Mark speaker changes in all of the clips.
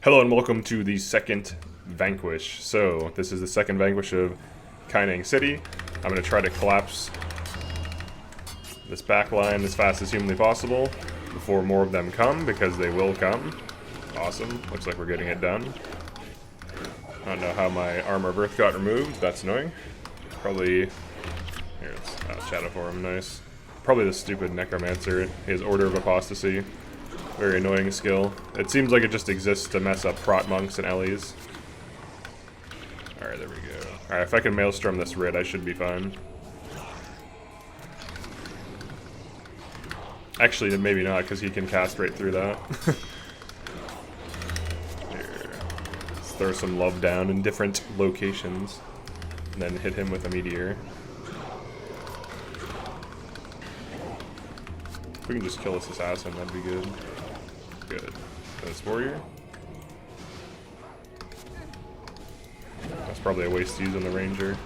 Speaker 1: Hello and welcome to the second Vanquish. So, this is the second Vanquish of Kaineng City. I'm going to try to collapse this back line as fast as humanly possible before more of them come, because they will come. Awesome. Looks like we're getting it done. I don't know how my Armor of Earth got removed. That's annoying. Probably... Here, let's shadow for him. Nice. Probably the stupid Necromancer. His Order of Apostasy. Very annoying skill. It seems like it just exists to mess up prot monks and Ellies. Alright, there we go. Alright, if I can Maelstrom this Rid, I should be fine. Actually, maybe not, because he can cast right through that. Here. Let's throw some love down in different locations. And then hit him with a meteor. If we can just kill this assassin, that'd be good. Good. This warrior. That's probably a waste to use on the ranger.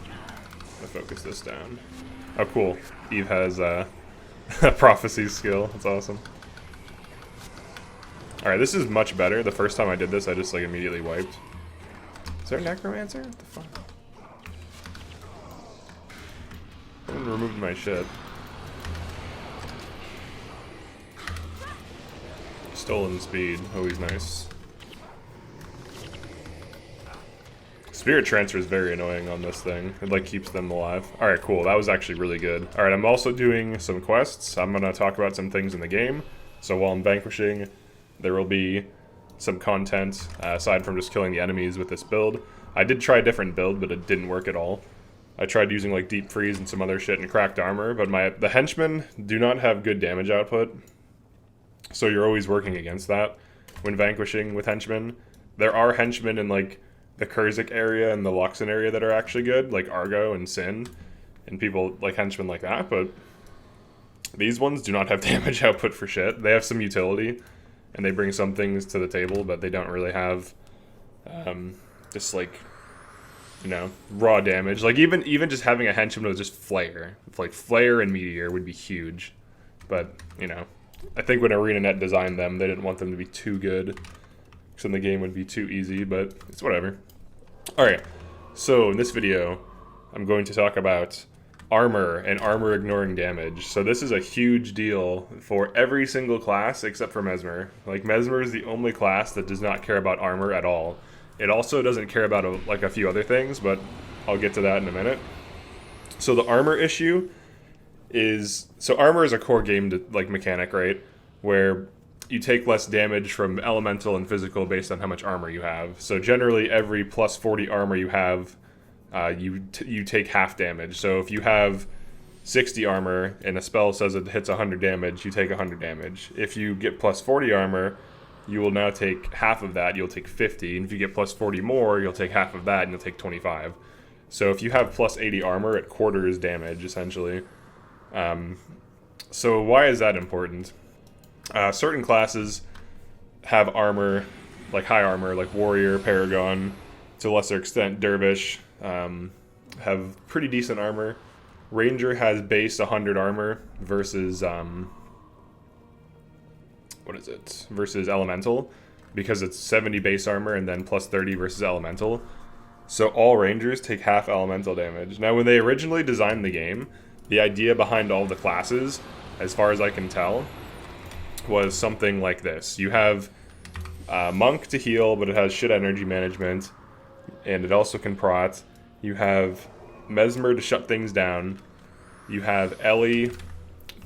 Speaker 1: I'm gonna focus this down. Oh, cool. Eve has a prophecy skill. That's awesome. Alright, this is much better. The first time I did this, I just like immediately wiped. Is there a necromancer? What the fuck? I haven't removed my shit. Stolen speed, always nice. Spirit transfer is very annoying on this thing. It like keeps them alive. Alright, cool. That was actually really good. Alright, I'm also doing some quests. I'm gonna talk about some things in the game. So while I'm vanquishing, there will be some content aside from just killing the enemies with this build. I did try a different build, but it didn't work at all. I tried using like deep freeze and some other shit and cracked armor, but the henchmen do not have good damage output. So you're always working against that when vanquishing with henchmen. There are henchmen in like the Kurzik area and the Luxon area that are actually good, like Argo and Sin, and people like henchmen like that, but these ones do not have damage output for shit. They have some utility, and they bring some things to the table, but they don't really have just like, you know, raw damage. Like even just having a henchman with just flare, like flare and meteor would be huge, but you know. I think when ArenaNet designed them, they didn't want them to be too good, because then the game would be too easy, but it's whatever. Alright, so in this video, I'm going to talk about armor and armor ignoring damage. So this is a huge deal for every single class except for Mesmer. Like, Mesmer is the only class that does not care about armor at all. It also doesn't care about a few other things, but I'll get to that in a minute. So the armor issue is, so armor is a core game mechanic, right? Where you take less damage from elemental and physical based on how much armor you have. So generally every plus 40 armor you have, you take half damage. So if you have 60 armor and a spell says it hits 100 damage, you take 100 damage. If you get plus 40 armor, you will now take half of that, you'll take 50. And if you get plus 40 more, you'll take half of that and you'll take 25. So if you have plus 80 armor, it quarters damage, essentially. So why is that important? Certain classes have armor, like high armor, like Warrior, Paragon, to a lesser extent Dervish, have pretty decent armor. Ranger has base 100 armor versus, versus Elemental, because it's 70 base armor and then plus 30 versus Elemental. So all Rangers take half Elemental damage. Now when they originally designed the game, the idea behind all the classes, as far as I can tell, was something like this. You have Monk to heal, but it has shit energy management, and it also can prot. You have Mesmer to shut things down. You have Ellie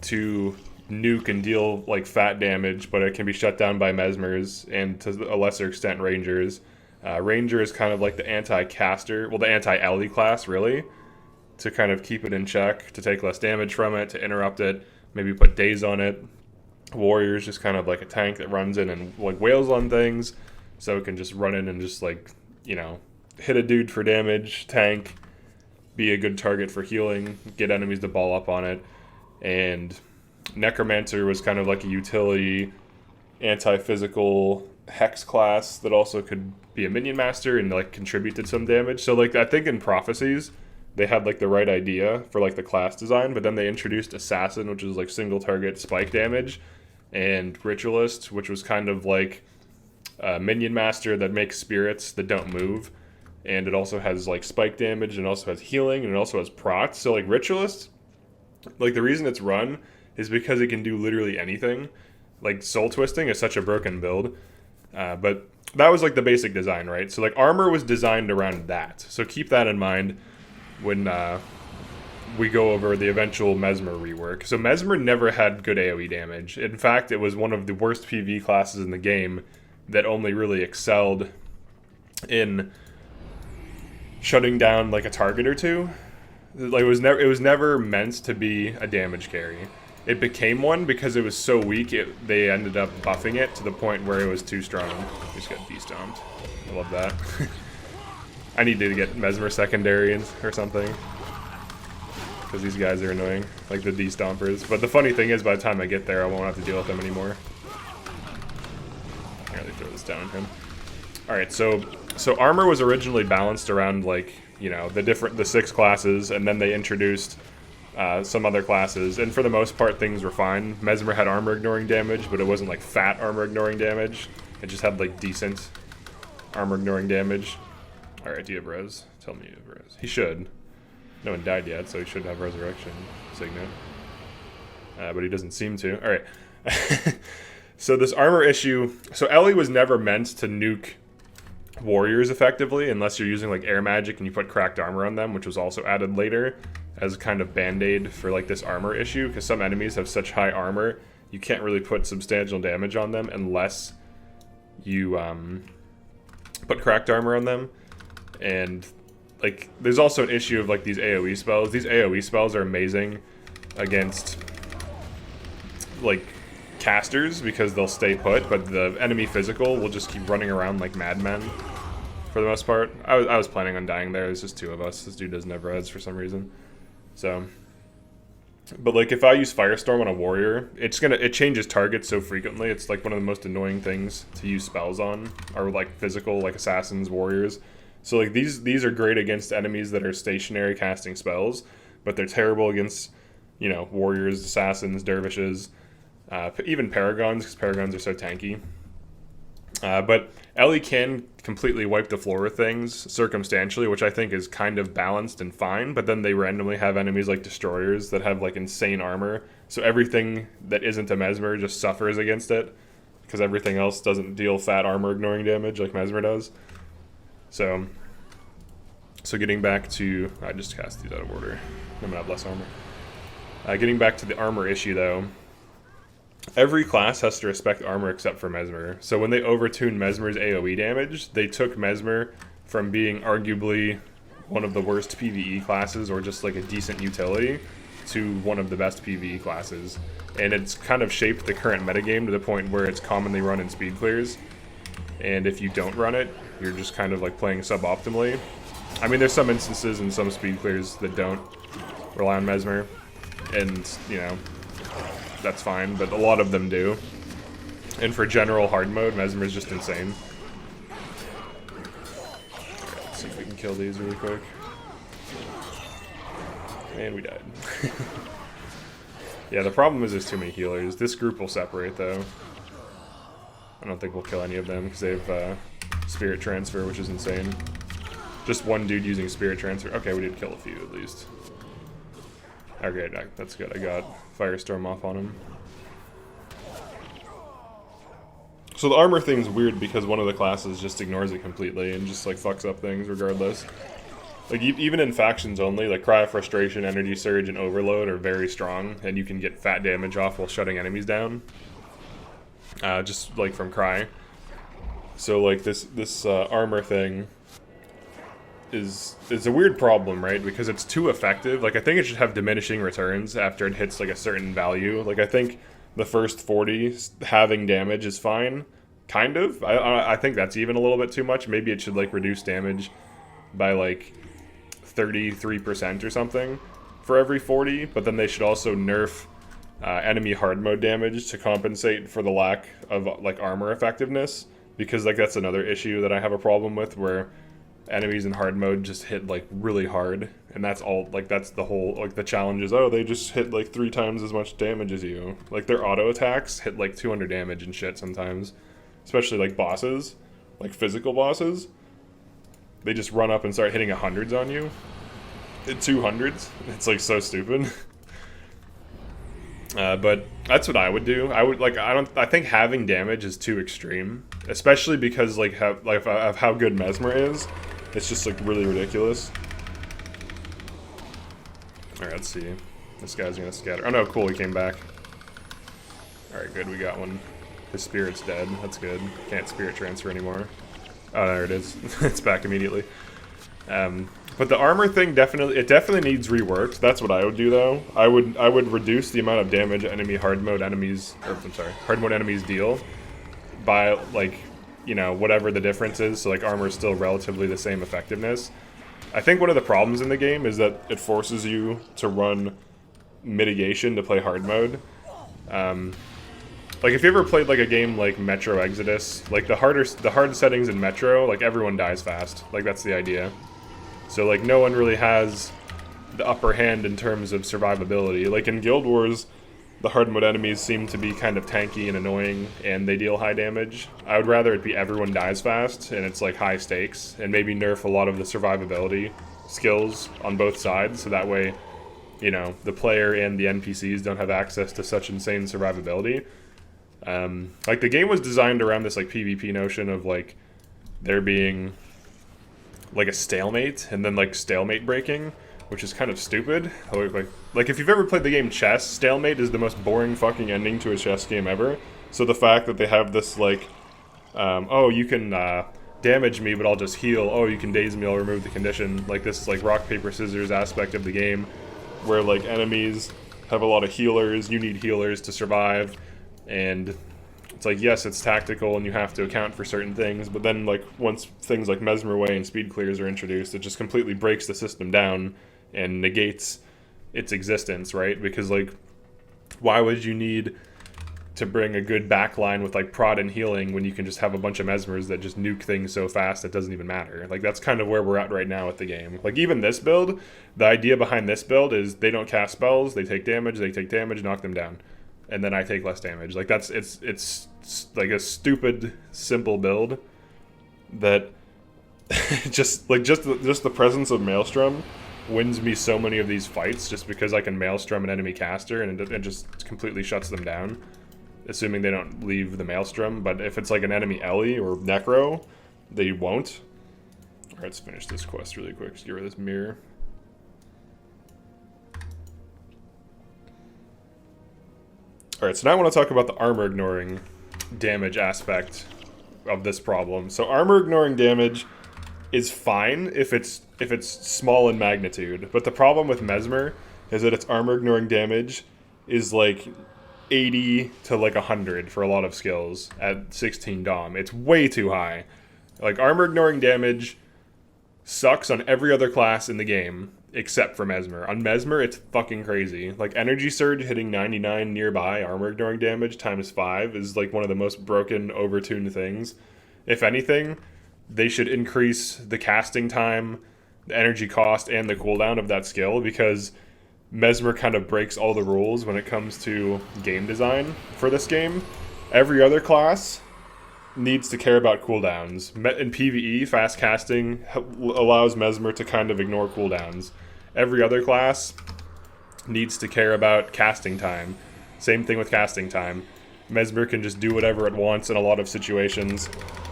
Speaker 1: to nuke and deal like fat damage, but it can be shut down by Mesmers, and to a lesser extent Rangers. Ranger is kind of like the anti-caster, well, the anti-Ellie class, really, to kind of keep it in check, to take less damage from it, to interrupt it, maybe put daze on it. Warrior is just kind of like a tank that runs in and like wails on things, so it can just run in and just like, you know, hit a dude for damage, tank, be a good target for healing, get enemies to ball up on it. And Necromancer was kind of like a utility, anti-physical hex class that also could be a minion master and like contribute to some damage. So like I think in Prophecies, they had like the right idea for like the class design, but then they introduced Assassin, which is like single target spike damage, and Ritualist, which was kind of like minion master that makes spirits that don't move, and it also has like spike damage, and it also has healing, and it also has procs. So like Ritualist, like the reason it's run is because it can do literally anything. Like Soul Twisting is such a broken build, but that was like the basic design, right? So like armor was designed around that. So keep that in mind when we go over the eventual Mesmer rework. So Mesmer never had good AoE damage. In fact, it was one of the worst PvE classes in the game that only really excelled in shutting down like a target or two. Like it was never meant to be a damage carry. It became one because it was so weak. They ended up buffing it to the point where it was too strong. We just got de-stomped. I love that. I need to get Mesmer secondary or something, because these guys are annoying, like the de-stompers. But the funny thing is, by the time I get there, I won't have to deal with them anymore. I'll really throw this down on him. All right, so armor was originally balanced around like, you know, the 6 classes, and then they introduced some other classes, and for the most part things were fine. Mesmer had armor ignoring damage, but it wasn't like fat armor ignoring damage. It just had like decent armor ignoring damage. All right, do you have res? Tell me you have res. He should. No one died yet, so he should have resurrection signet. But he doesn't seem to. All right. So this armor issue. So Ellie was never meant to nuke warriors effectively, unless you're using like air magic and you put cracked armor on them, which was also added later as a kind of band-aid for like this armor issue, because some enemies have such high armor you can't really put substantial damage on them unless you put cracked armor on them. And like there's also an issue of like these AoE spells. These AoE spells are amazing against like casters because they'll stay put, but the enemy physical will just keep running around like madmen for the most part. I was planning on dying there. There's just 2 of us. This dude doesn't have res for some reason. So, but like if I use Firestorm on a warrior, it changes targets so frequently. It's like one of the most annoying things to use spells on, are like physical, like assassins, warriors. So like these are great against enemies that are stationary casting spells, but they're terrible against, you know, warriors, assassins, dervishes, even paragons, because paragons are so tanky. But Ellie can completely wipe the floor with things circumstantially, which I think is kind of balanced and fine, but then they randomly have enemies like destroyers that have like insane armor, so everything that isn't a Mesmer just suffers against it, because everything else doesn't deal fat armor ignoring damage like Mesmer does. So getting back to... I just cast these out of order. I'm gonna have less armor. Getting back to the armor issue, though. Every class has to respect armor except for Mesmer. So when they overtuned Mesmer's AoE damage, they took Mesmer from being arguably one of the worst PvE classes, or just like a decent utility, to one of the best PvE classes. And it's kind of shaped the current metagame to the point where it's commonly run in speed clears. And if you don't run it, you're just kind of like playing suboptimally. I mean, there's some instances in some speed clears that don't rely on Mesmer, and, you know, that's fine, but a lot of them do. And for general hard mode, Mesmer is just insane. Alright, let's see if we can kill these really quick. And we died. Yeah, the problem is there's too many healers. This group will separate, though. I don't think we'll kill any of them, because they have Spirit Transfer, which is insane. Just one dude using Spirit Transfer. Okay, we did kill a few, at least. Okay, that's good. I got Firestorm off on him. So the armor thing's weird because one of the classes just ignores it completely and just like fucks up things regardless. Like even in factions only, like Cry of Frustration, Energy Surge, and Overload are very strong, and you can get fat damage off while shutting enemies down. Just like from Cry. So like this armor thing is a weird problem, right? Because it's too effective. Like I think it should have diminishing returns after it hits like a certain value. Like I think the first 40 having damage is fine, kind of. I think that's even a little bit too much. Maybe it should like reduce damage by like 33% or something for every 40. But then they should also nerf enemy hard mode damage to compensate for the lack of like armor effectiveness, because like that's another issue that I have a problem with, where enemies in hard mode just hit like really hard, and that's all, like that's the whole, like the challenge is, oh, they just hit like 3 times as much damage as you. Like their auto attacks hit like 200 damage and shit sometimes, especially like bosses, like physical bosses. They just run up and start hitting 100s on you. 200s. It's like so stupid. But that's what I would do. I would like. I think having damage is too extreme, especially because like of how good Mesmer is. It's just like really ridiculous. All right, let's see. This guy's gonna scatter. Oh no, cool. He came back. All right, good. We got one. His spirit's dead. That's good. Can't spirit transfer anymore. Oh, there it is. It's back immediately. But the armor thing definitely needs reworked. That's what I would do though. I would reduce the amount of damage hard mode enemies deal by like, you know, whatever the difference is. So like armor is still relatively the same effectiveness. I think one of the problems in the game is that it forces you to run mitigation to play hard mode. Like if you ever played like a game like Metro Exodus, like the hard settings in Metro, like everyone dies fast. Like that's the idea. So like no one really has the upper hand in terms of survivability. Like in Guild Wars, the hard mode enemies seem to be kind of tanky and annoying, and they deal high damage. I would rather it be everyone dies fast, and it's like high stakes, and maybe nerf a lot of the survivability skills on both sides, so that way, you know, the player and the NPCs don't have access to such insane survivability. Like the game was designed around this like PvP notion of like there being like a stalemate and then like stalemate breaking, which is kind of stupid. Like if you've ever played the game chess, stalemate is the most boring fucking ending to a chess game ever. So the fact that they have this like, oh, you can damage me, but I'll just heal. Oh, you can daze me, I'll remove the condition. Like this like rock, paper, scissors aspect of the game where like enemies have a lot of healers, you need healers to survive, and it's like, yes, it's tactical and you have to account for certain things, but then like once things like Mesmer Way and speed clears are introduced, it just completely breaks the system down and negates its existence, right? Because like, why would you need to bring a good backline with like prod and healing when you can just have a bunch of Mesmers that just nuke things so fast it doesn't even matter? Like that's kind of where we're at right now with the game. Like even this build, the idea behind this build is they don't cast spells, they take damage, knock them down. And then I take less damage. Like that's it's like a stupid simple build that just the presence of Maelstrom wins me so many of these fights just because I can Maelstrom an enemy caster and it just completely shuts them down, assuming they don't leave the Maelstrom. But if it's like an enemy Ellie or Necro, they won't. All right, let's finish this quest really quick. Just get rid of this mirror. Alright, so now I want to talk about the armor ignoring damage aspect of this problem. So armor ignoring damage is fine if it's small in magnitude, but the problem with Mesmer is that its armor ignoring damage is like 80 to like 100 for a lot of skills at 16 Dom. It's way too high. Like armor ignoring damage sucks on every other class in the game except for Mesmer. On Mesmer, it's fucking crazy. Like Energy Surge hitting 99 nearby armor ignoring damage times 5 is like one of the most broken, overtuned things. If anything, they should increase the casting time, the energy cost, and the cooldown of that skill, because Mesmer kind of breaks all the rules when it comes to game design for this game. Every other class needs to care about cooldowns. In PvE, fast casting allows Mesmer to kind of ignore cooldowns. Every other class needs to care about casting time. Same thing with casting time. Mesmer can just do whatever it wants in a lot of situations,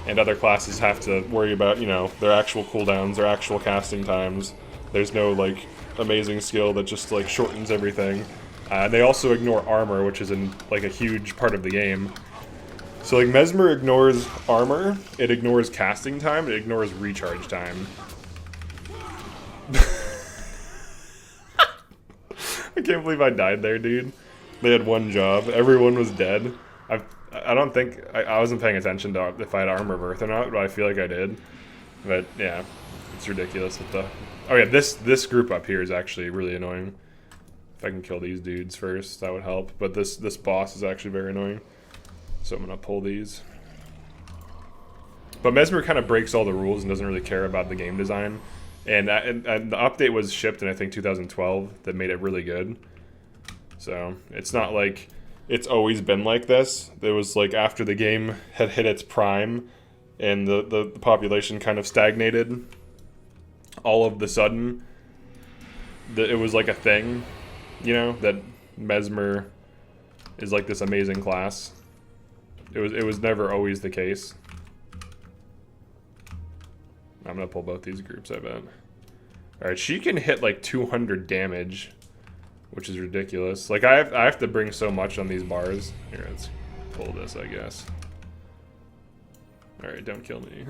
Speaker 1: and other classes have to worry about, you know, their actual cooldowns, their actual casting times. There's no, like, amazing skill that just, like, shortens everything. They also ignore armor, which is, like, a huge part of the game. So, like, Mesmer ignores armor, it ignores casting time, it ignores recharge time. I can't believe I died there, dude. They had one job. Everyone was dead. I don't think... I wasn't paying attention to if I had Armor of Earth or not, but I feel like I did. But, yeah. It's ridiculous with the... Oh, yeah, this group up here is actually really annoying. If I can kill these dudes first, that would help. But this boss is actually very annoying. So I'm going to pull these. But Mesmer kind of breaks all the rules and doesn't really care about the game design. And the update was shipped in, I think, 2012 that made it really good. So it's not like it's always been like this. It was like after the game had hit its prime and the population kind of stagnated, all of the sudden, it was like a thing, you know, that Mesmer is like this amazing class. It was never always the case. I'm gonna pull both these groups, I bet. Alright, she can hit like 200 damage, which is ridiculous. Like, I have to bring so much on these bars. Here, let's pull this, I guess. Alright, don't kill me.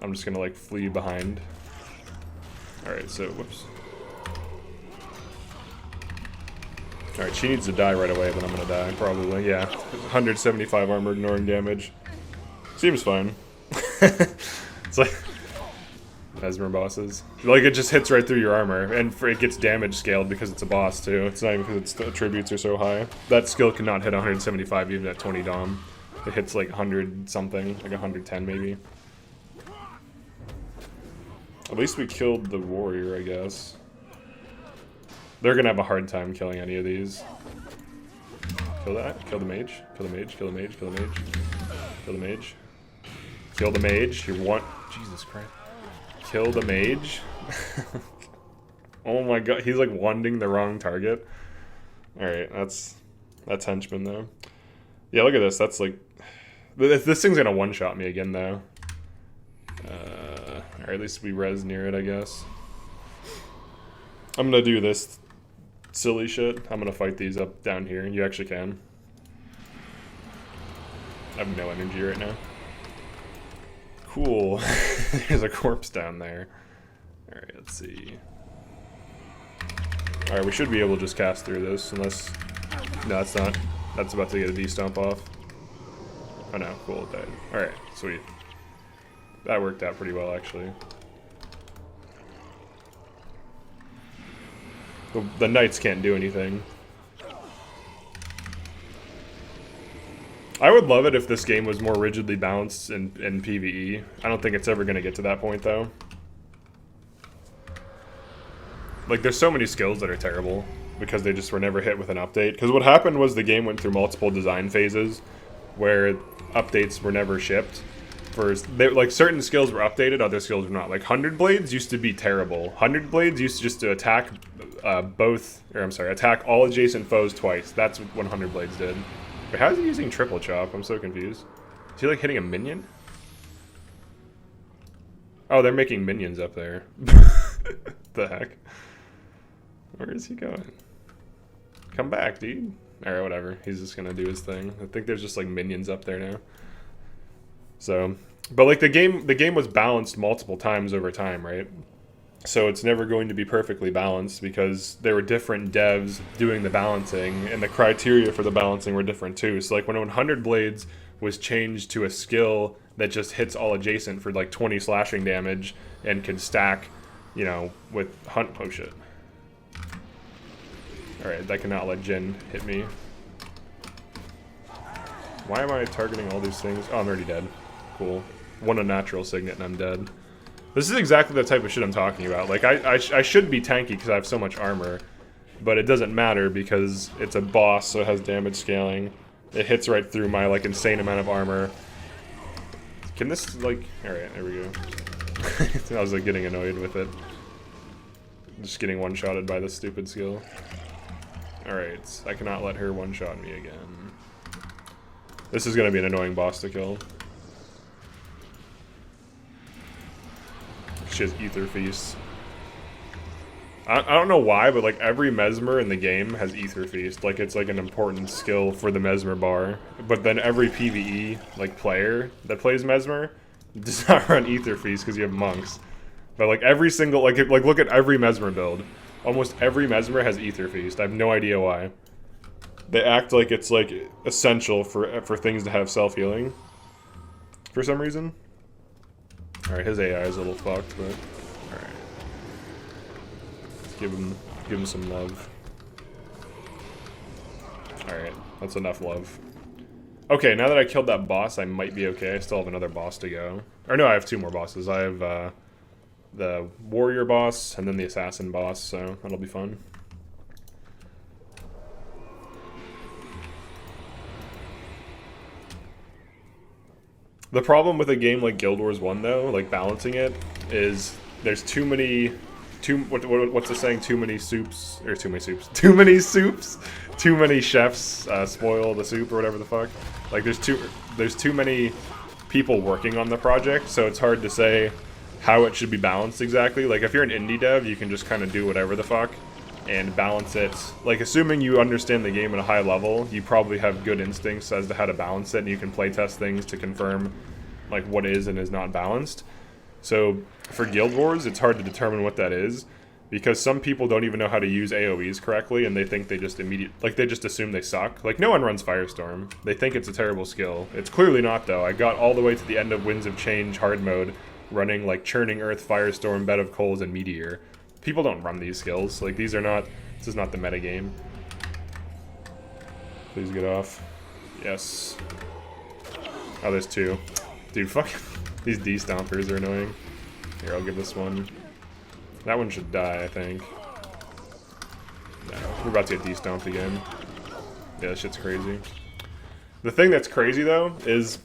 Speaker 1: I'm just gonna, like, flee behind. Alright, so, whoops. Alright, she needs to die right away, then I'm gonna die, probably. Yeah, 175 armor ignoring damage. Seems fine. It's like Mesmer bosses. Like, it just hits right through your armor, and it gets damage scaled because it's a boss, too. It's not even because the attributes are so high. That skill cannot hit 175 even at 20 dom. It hits like 100 something, like 110 maybe. At least we killed the warrior, I guess. They're gonna have a hard time killing any of these. Kill that. Kill the mage. Kill the mage. Kill the mage. Kill the mage. Kill the mage. Kill the mage. You want... Jesus Christ. Kill the mage. Oh my god. He's like wanting the wrong target. Alright, that's Henchman though. Yeah, look at this. That's like... This thing's gonna one-shot me again though. Or at least we res near it, I guess. I'm gonna do this silly shit. I'm gonna fight these up down here. You actually can. I have no energy right now. Cool. There's a corpse down there. Alright, let's see. Alright, we should be able to just cast through this, unless... No, it's not. That's about to get a D-stomp off. Oh no, cool, it died. Alright, sweet. That worked out pretty well, actually. The knights can't do anything. I would love it if this game was more rigidly balanced in PvE. I don't think it's ever going to get to that point, though. Like, there's so many skills that are terrible because they just were never hit with an update. Because what happened was the game went through multiple design phases where updates were never shipped. Like, certain skills were updated, other skills were not. Like, 100 Blades used to be terrible. 100 Blades used to just to attack attack all adjacent foes twice. That's what 100 Blades did. But how is he using triple chop? I'm so confused. Is he, like, hitting a minion? Oh, they're making minions up there. The heck? Where is he going? Come back, dude. Alright, whatever. He's just gonna do his thing. I think there's just, like, minions up there now. So, but like the game was balanced multiple times over time, right? So it's never going to be perfectly balanced because there were different devs doing the balancing, and the criteria for the balancing were different too. So like when 100 Blades was changed to a skill that just hits all adjacent for like 20 slashing damage and can stack, you know, with oh shit. Alright, I cannot let Jin hit me. Why am I targeting all these things? Oh, I'm already dead. Cool. One unnatural signet and I'm dead. This is exactly the type of shit I'm talking about. Like, I should be tanky because I have so much armor, but it doesn't matter because it's a boss, so it has damage scaling. It hits right through my, like, insane amount of armor. Can this, like... Alright, there we go. I was, like, getting annoyed with it. Just getting one-shotted by this stupid skill. Alright, I cannot let her one-shot me again. This is gonna be an annoying boss to kill. She has Ether Feast. I don't know why, but like every Mesmer in the game has Ether Feast. Like it's like an important skill for the Mesmer bar. But then every PvE like player that plays Mesmer does not run Ether Feast because you have monks. But like every single like look at every Mesmer build. Almost every Mesmer has Ether Feast. I have no idea why. They act like it's like essential for things to have self-healing. For some reason. Alright, his AI is a little fucked, but alright. Let's give him some love. Alright, that's enough love. Okay, now that I killed that boss, I might be okay. I still have another boss to go. Or no, I have two more bosses. I have the warrior boss and then the assassin boss, so that'll be fun. The problem with a game like Guild Wars 1 though, like balancing it, is there's too many what's the saying? Too many soups, or too many soups. Too many soups. Too many chefs spoil the soup or whatever the fuck. Like there's too many people working on the project, so it's hard to say how it should be balanced exactly. Like if you're an indie dev, you can just kind of do whatever the fuck and balance it. Like assuming you understand the game at a high level, you probably have good instincts as to how to balance it, and you can play test things to confirm like what is and is not balanced. So for Guild Wars, it's hard to determine what that is, because some people don't even know how to use AoEs correctly, and they think they just they just assume they suck. Like no one runs Firestorm. They think it's a terrible skill. It's clearly not though. I got all the way to the end of Winds of Change hard mode, running like Churning Earth, Firestorm, Bed of Coals, and Meteor. People don't run these skills. Like this is not the meta game. Please get off. Yes. Oh, there's two. Dude, fuck. These D-stompers are annoying. Here, I'll give this one. That one should die, I think. No, we're about to get D-stomped again. Yeah, that shit's crazy. The thing that's crazy, though, is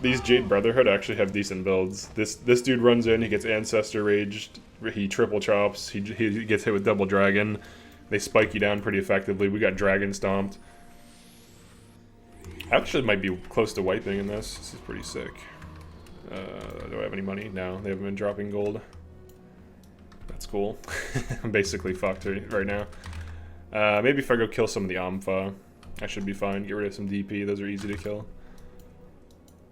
Speaker 1: these Jade Brotherhood actually have decent builds. This dude runs in, he gets Ancestor Raged, he triple chops, he gets hit with Double Dragon. They spike you down pretty effectively. We got Dragon Stomped. Actually might be close to wiping in this. This is pretty sick. Do I have any money? No, they haven't been dropping gold. That's cool. I'm basically fucked right now. Maybe if I go kill some of the Ampha, I should be fine. Get rid of some DP. Those are easy to kill.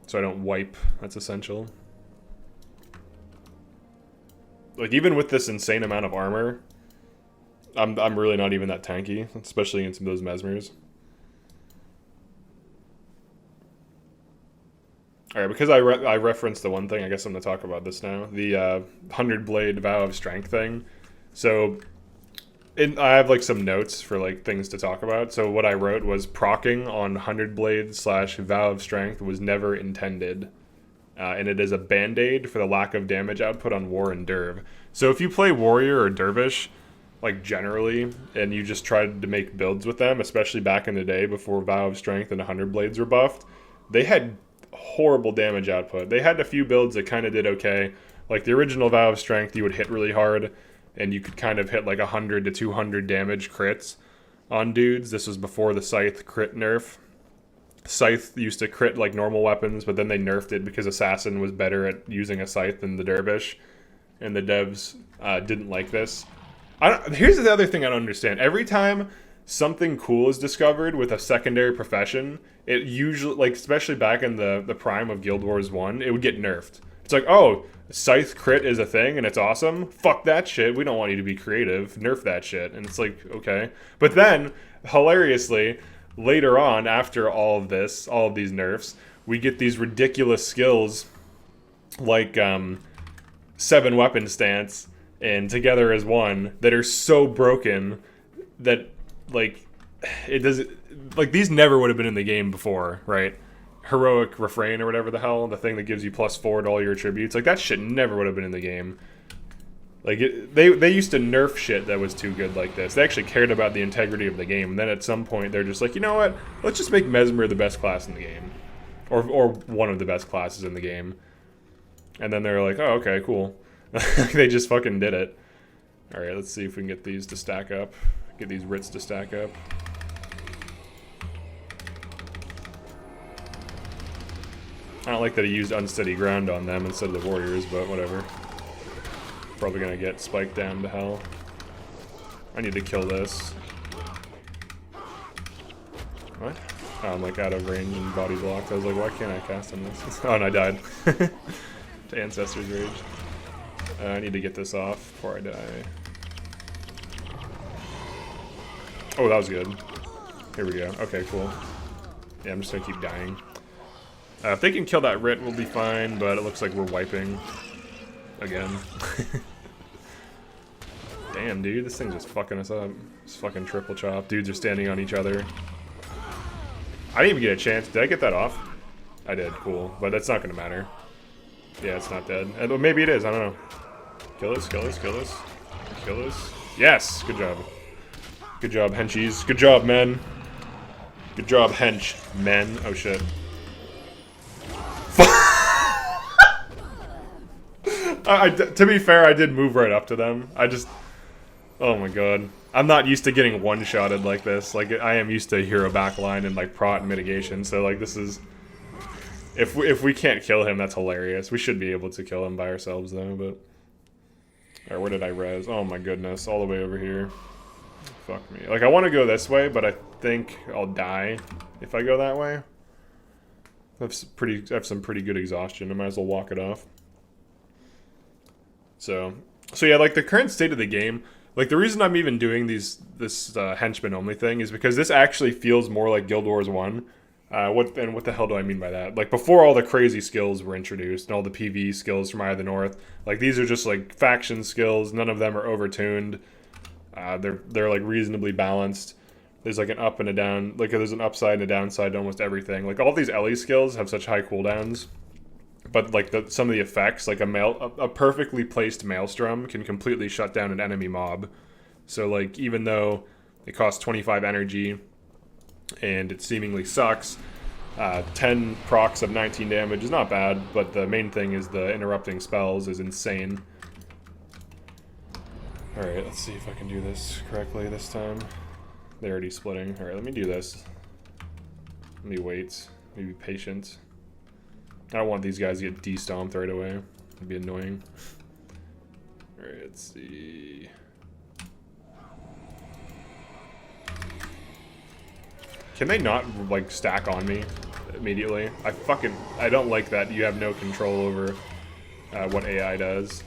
Speaker 1: So I don't wipe. That's essential. Like, even with this insane amount of armor, I'm really not even that tanky, especially against those Mesmers. Alright, because I referenced the one thing, I guess I'm going to talk about this now. The 100 Blade Vow of Strength thing. So, I have like some notes for like things to talk about. So what I wrote was proccing on 100 Blade / Vow of Strength was never intended. And it is a band-aid for the lack of damage output on War and Derv. So if you play Warrior or Dervish, like generally, and you just tried to make builds with them, especially back in the day before Vow of Strength and 100 Blades were buffed, they had horrible damage output. They had a few builds that kind of did okay. Like the original Vow of Strength, you would hit really hard, and you could kind of hit like 100 to 200 damage crits on dudes. This was before the Scythe crit nerf. Scythe used to crit like normal weapons, but then they nerfed it because Assassin was better at using a Scythe than the Dervish, and the devs didn't like this. Here's the other thing I don't understand. Every time something cool is discovered with a secondary profession, it usually, like especially back in the prime of Guild Wars 1, it would get nerfed. It's like, oh, Scythe crit is a thing and it's awesome? Fuck that shit. We don't want you to be creative. Nerf that shit. And it's like, okay. But then, hilariously, later on, after all of these nerfs, we get these ridiculous skills like 7 weapon stance and Together as One that are so broken that like it doesn't, like these never would have been in the game before, right? Heroic Refrain or whatever the hell, the thing that gives you +4 to all your attributes, like that shit never would have been in the game. Like they used to nerf shit that was too good like this. They actually cared about the integrity of the game, and then at some point they're just like, you know what? Let's just make Mesmer the best class in the game, or one of the best classes in the game. And then they're like, oh, okay, cool. They just fucking did it. All right, let's see if we can get these to stack up. Get these writs to stack up. I don't like that he used Unsteady Ground on them instead of the Warriors, but whatever. Probably gonna get spiked down to hell. I need to kill this. What? Oh, I'm like out of range and body blocked. I was like, why can't I cast on this? Oh, and I died. To Ancestor's Rage. I need to get this off before I die. Oh, that was good. Here we go. Okay, cool. Yeah, I'm just gonna keep dying. If they can kill that Writ, we'll be fine, but it looks like we're wiping again. Damn, dude, this thing's just fucking us up. It's fucking triple chop. Dudes are standing on each other. I didn't even get a chance. Did I get that off? I did, cool. But that's not gonna matter. Yeah, it's not dead. Maybe it is, I don't know. Kill this, kill this, kill this. Kill this. Yes! Good job. Good job, henchies. Good job, men. Good job, henchmen. Oh, shit. To be fair, I did move right up to them. Oh my god. I'm not used to getting one-shotted like this. Like, I am used to hero backline and, like, prot and mitigation. So, like, this is... If we can't kill him, that's hilarious. We should be able to kill him by ourselves, though, but... Alright, where did I res? Oh my goodness, all the way over here. Fuck me. Like, I want to go this way, but I think I'll die if I go that way. I have some pretty good exhaustion. I might as well walk it off. So yeah, like, the current state of the game... Like, the reason I'm even doing this henchman only thing is because this actually feels more like Guild Wars 1. What the hell do I mean by that? Like, before all the crazy skills were introduced and all the PvE skills from Eye of the North, like, these are just, like, faction skills. None of them are overtuned. They're like, reasonably balanced. There's, like, an up and a down. Like, there's an upside and a downside to almost everything. Like, all these Ellie skills have such high cooldowns. But, like, some of the effects, like a perfectly placed Maelstrom can completely shut down an enemy mob. So, like, even though it costs 25 energy and it seemingly sucks, 10 procs of 19 damage is not bad, but the main thing is the interrupting spells is insane. Alright, let's see if I can do this correctly this time. They're already splitting. Alright, let me do this. Let me wait. Let me be patient. I don't want these guys to get de-stomped right away. It'd be annoying. Alright, let's see. Can they not, like, stack on me immediately? I don't like that you have no control over what AI does.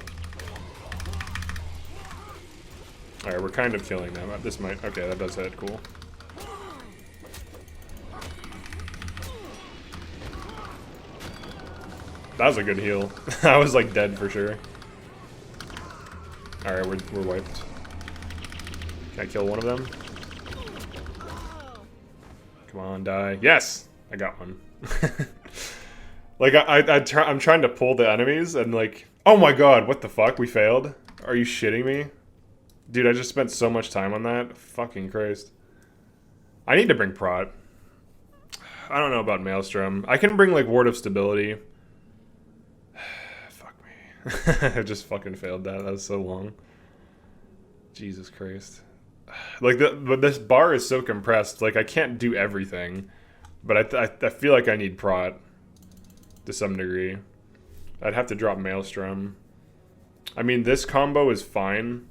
Speaker 1: Alright, we're kind of killing them. This might... Okay, that does hit. Cool. That was a good heal. I was, like, dead for sure. Alright, we're wiped. Can I kill one of them? Come on, die. Yes! I got one. Like, I'm trying to pull the enemies, and, like... Oh my god, what the fuck? We failed? Are you shitting me? Dude, I just spent so much time on that. Fucking Christ. I need to bring prot. I don't know about Maelstrom. I can bring, like, Ward of Stability. I just fucking failed that. That was so long. Jesus Christ. Like, but this bar is so compressed. Like, I can't do everything. But I feel like I need prot. To some degree. I'd have to drop Maelstrom. I mean, this combo is fine.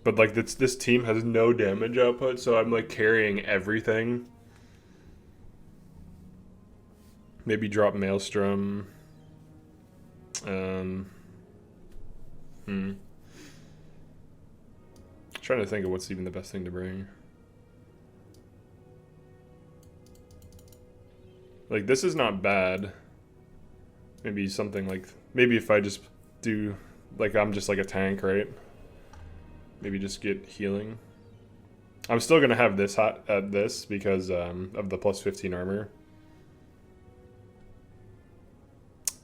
Speaker 1: But, like, this team has no damage output. So I'm, like, carrying everything. Maybe drop Maelstrom. Trying to think of what's even the best thing to bring. Like, this is not bad. Maybe something like... Maybe if I just do... Like, I'm just like a tank, right? Maybe just get healing. I'm still gonna have this at this because of the plus 15 armor.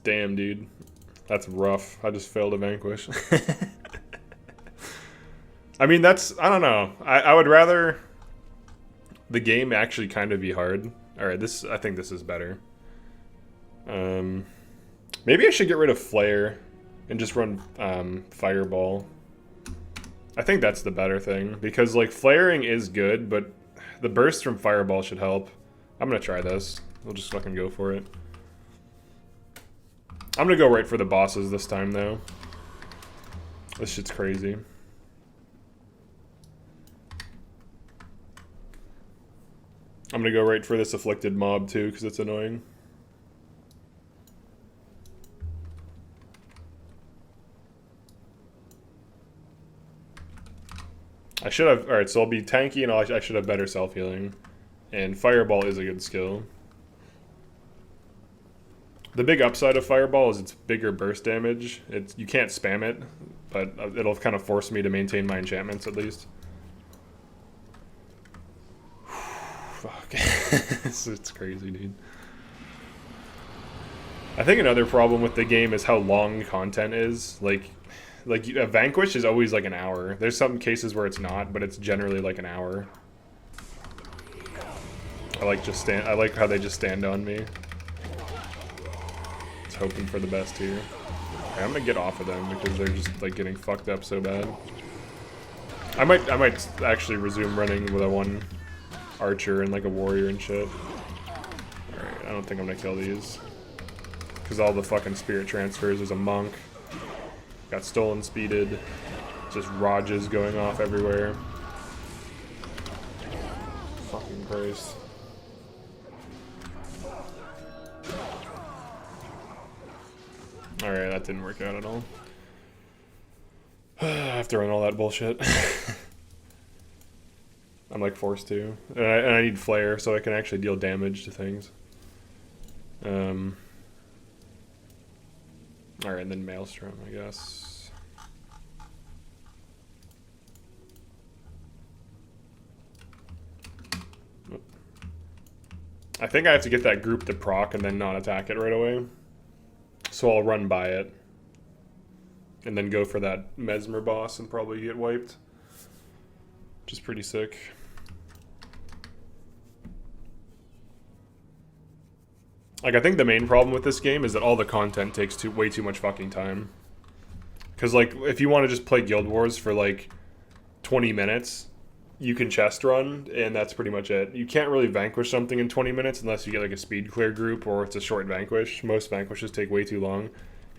Speaker 1: Damn, dude. That's rough. I just failed to Vanquish. I mean, that's... I don't know. I would rather the game actually kind of be hard. Alright, I think this is better. Maybe I should get rid of Flare and just run Fireball. I think that's the better thing. Because, like, flaring is good, but the burst from Fireball should help. I'm gonna try this. We'll just fucking go for it. I'm gonna go right for the bosses this time, though. This shit's crazy. I'm gonna go right for this afflicted mob, too, because it's annoying. I should have... Alright, so I'll be tanky, and I should have better self-healing. And Fireball is a good skill. The big upside of Fireball is its bigger burst damage. You can't spam it, but it'll kind of force me to maintain my enchantments at least. Fuck. It's crazy, dude. I think another problem with the game is how long content is. Like a Vanquish is always like an hour. There's some cases where it's not, but it's generally like an hour. I like how they just stand on me. hoping for the best here. Okay, I'm gonna get off of them because they're just like getting fucked up so bad. I might actually resume running with a one archer and like a warrior and shit. Alright, I don't think I'm gonna kill these. Because all the fucking spirit transfers. There's a monk. Got stolen speeded. Just Rajas going off everywhere. Fucking Christ. Alright, that didn't work out at all. I have to run all that bullshit. I'm like forced to. And I need flare so I can actually deal damage to things. Alright, and then Maelstrom, I guess. I think I have to get that group to proc and then not attack it right away. So I'll run by it. And then go for that Mesmer boss and probably get wiped. Which is pretty sick. Like, I think the main problem with this game is that all the content takes way too much fucking time. Because, like, if you want to just play Guild Wars for, like, 20 minutes, you can chest run, and that's pretty much it. You can't really vanquish something in 20 minutes unless you get, like, a speed clear group or it's a short vanquish. Most vanquishes take way too long.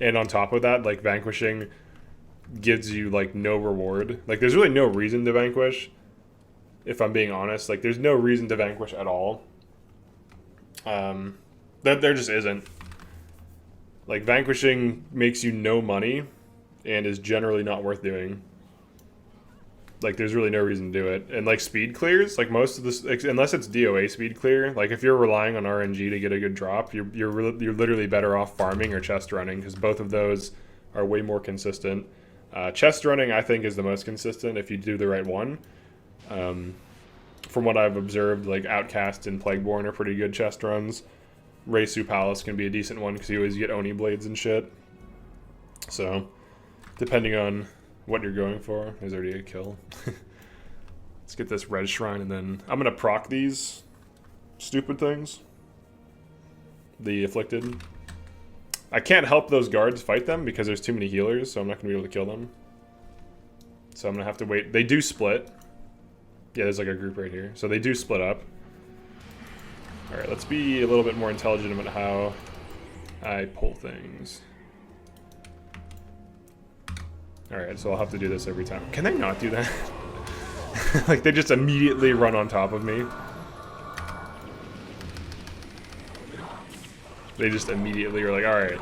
Speaker 1: And on top of that, like, vanquishing gives you, like, no reward. Like, there's really no reason to vanquish, if I'm being honest. Like, there's no reason to vanquish at all. There just isn't. Like, vanquishing makes you no money and is generally not worth doing. Like, there's really no reason to do it. And, like, speed clears, like, most of this, unless it's DOA speed clear, like, if you're relying on RNG to get a good drop, you're literally better off farming or chest running, because both of those are way more consistent. Chest running, I think, is the most consistent if you do the right one. From what I've observed, like, Outcast and Plagueborn are pretty good chest runs. Reisu Palace can be a decent one because you always get Oni blades and shit. So, depending on what you're going for, there's already a kill. Let's get this red shrine and then I'm gonna proc these stupid things. The afflicted. I can't help those guards fight them because there's too many healers, so I'm not gonna be able to kill them. So I'm gonna have to wait. They do split. Yeah, there's like a group right here. So they do split up. Alright, let's be a little bit more intelligent about how I pull things. Alright, so I'll have to do this every time. Can they not do that? Like, they just immediately run on top of me. They just immediately are like, alright.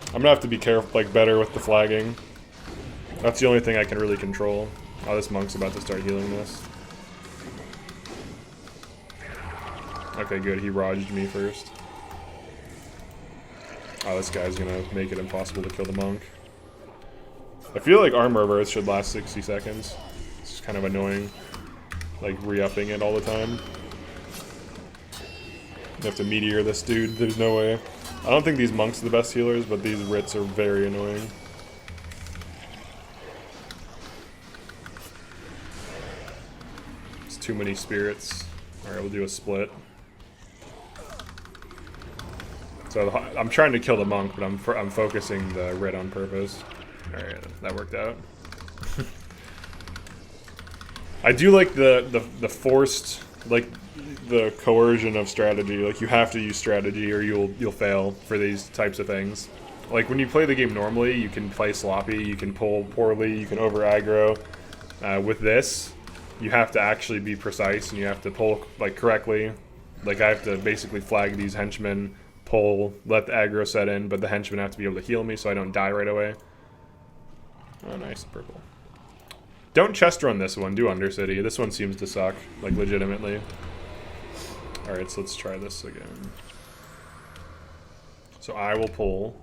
Speaker 1: I'm gonna have to be careful, like, better with the flagging. That's the only thing I can really control. Oh, this monk's about to start healing this. Okay, good. He raged me first. Oh, this guy's gonna make it impossible to kill the monk. I feel like armor burst should last 60 seconds. It's just kind of annoying. Like, re-upping it all the time. You have to meteor this dude. There's no way. I don't think these monks are the best healers, but these writs are very annoying. It's too many spirits. Alright, we'll do a split. So I'm trying to kill the monk, but I'm focusing the writ on purpose. Alright, that worked out. I do like the forced, like, the coercion of strategy. Like, you have to use strategy or you'll fail for these types of things. Like, when you play the game normally, you can play sloppy, you can pull poorly, you can over aggro. With this, you have to actually be precise and you have to pull, like, correctly. Like, I have to basically flag these henchmen, pull, let the aggro set in, but the henchmen have to be able to heal me so I don't die right away. Oh, nice, purple. Don't chest run this one, do Undercity. This one seems to suck, like, legitimately. Alright, so let's try this again. So I will pull.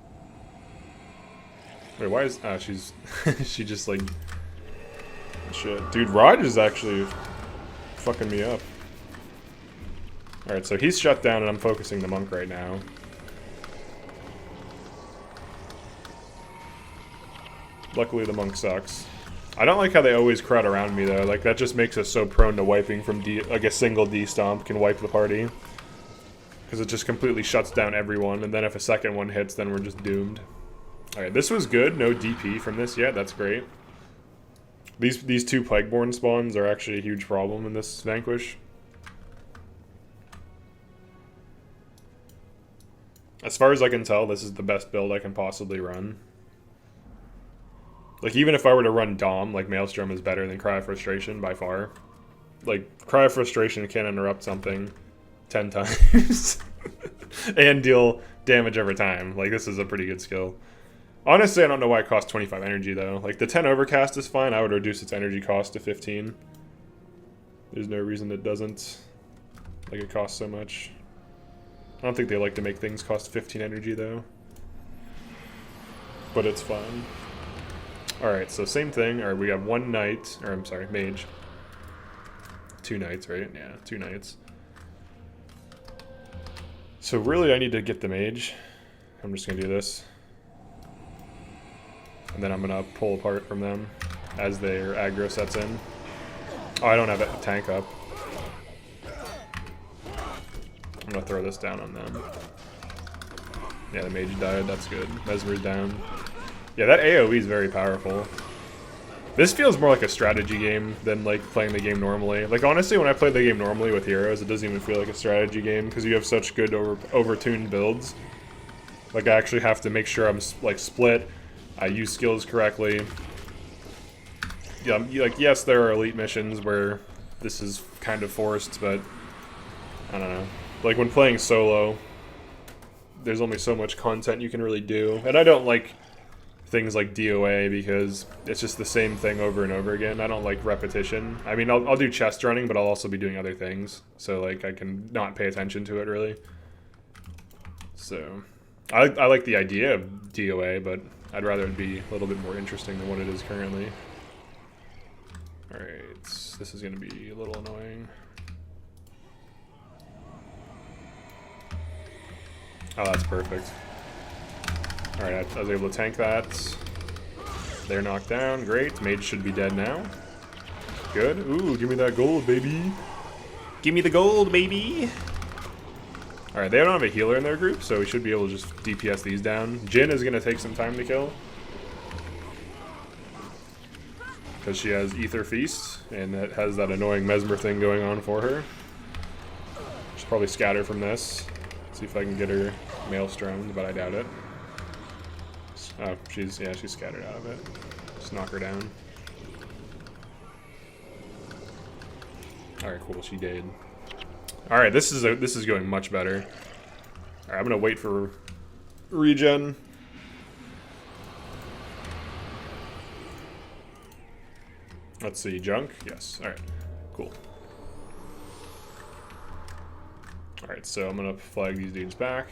Speaker 1: Wait, why is... Oh, she's... she just, like... Shit. Dude, Raj is actually fucking me up. Alright, so he's shut down and I'm focusing the monk right now. Luckily the monk sucks. I don't like how they always crowd around me though. Like, that just makes us so prone to wiping from like a single D stomp can wipe the party. Because it just completely shuts down everyone, and then if a second one hits, then we're just doomed. Alright, this was good. No DP from this yet. That's great. These two Plagueborn spawns are actually a huge problem in this Vanquish. As far as I can tell, this is the best build I can possibly run. Like, even if I were to run Dom, like, Maelstrom is better than Cry of Frustration by far. Like, Cry of Frustration can interrupt something 10 times. And deal damage every time. Like, this is a pretty good skill. Honestly, I don't know why it costs 25 energy, though. Like, the 10 overcast is fine. I would reduce its energy cost to 15. There's no reason it doesn't. Like, it costs so much. I don't think they like to make things cost 15 energy, though. But it's fun. Alright, so same thing. Alright, we got one knight. Or, I'm sorry, mage. 2 knights, right? Yeah, 2 knights. So really, I need to get the mage. I'm just going to do this. And then I'm going to pull apart from them as their aggro sets in. Oh, I don't have a tank up. I'm going to throw this down on them. Yeah, the mage died. That's good. Mesmer's down. Yeah, that AoE is very powerful. This feels more like a strategy game than like playing the game normally. Like, honestly, when I play the game normally with heroes, it doesn't even feel like a strategy game because you have such good overtuned builds. Like, I actually have to make sure I'm like split. I use skills correctly. Yeah, like, yes, there are elite missions where this is kind of forced, but I don't know. Like, when playing solo, there's only so much content you can really do, and I don't like things like DOA because it's just the same thing over and over again. I don't like repetition. I mean, I'll do chest running, but I'll also be doing other things. So, like, I can not pay attention to it, really. So, I like the idea of DOA, but I'd rather it be a little bit more interesting than what it is currently. Alright, this is going to be a little annoying. Oh, that's perfect. Alright, I was able to tank that. They're knocked down. Great. Mage should be dead now. Good. Ooh, give me that gold, baby. Give me the gold, baby. Alright, they don't have a healer in their group, so we should be able to just DPS these down. Jhin is going to take some time to kill. Because she has Ether Feast, and that has that annoying Mesmer thing going on for her. She'll probably scatter from this. See if I can get her Maelstrom, but I doubt it. Oh, she's scattered out of it. Just knock her down. Alright, cool, she did. Alright, this is going much better. Alright, I'm gonna wait for regen. Let's see, junk? Yes. Alright, cool. Alright, so I'm gonna flag these dudes back.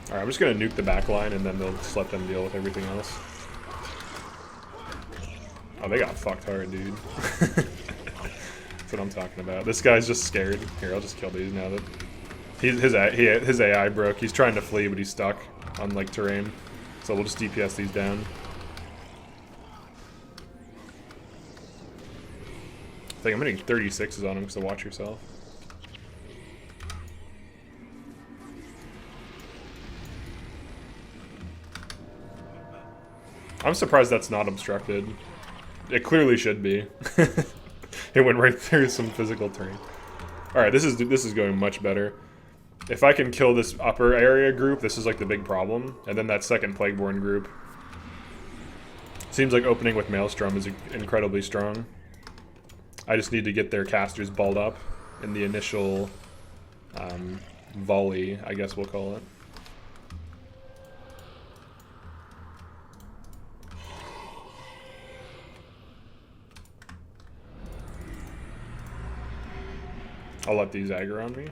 Speaker 1: Alright, I'm just gonna nuke the back line and then they'll just let them deal with everything else. Oh, they got fucked hard, dude. That's what I'm talking about. This guy's just scared. Here, I'll just kill these now that his AI broke. He's trying to flee, but he's stuck on like terrain. So we'll just DPS these down. I think I'm hitting 36s on him, so watch yourself. I'm surprised that's not obstructed. It clearly should be. It went right through some physical terrain. Alright, this is going much better. If I can kill this upper area group, this is like the big problem. And then that second Plagueborn group. Seems like opening with Maelstrom is incredibly strong. I just need to get their casters balled up in the initial volley, I guess we'll call it. I'll let these aggro on me.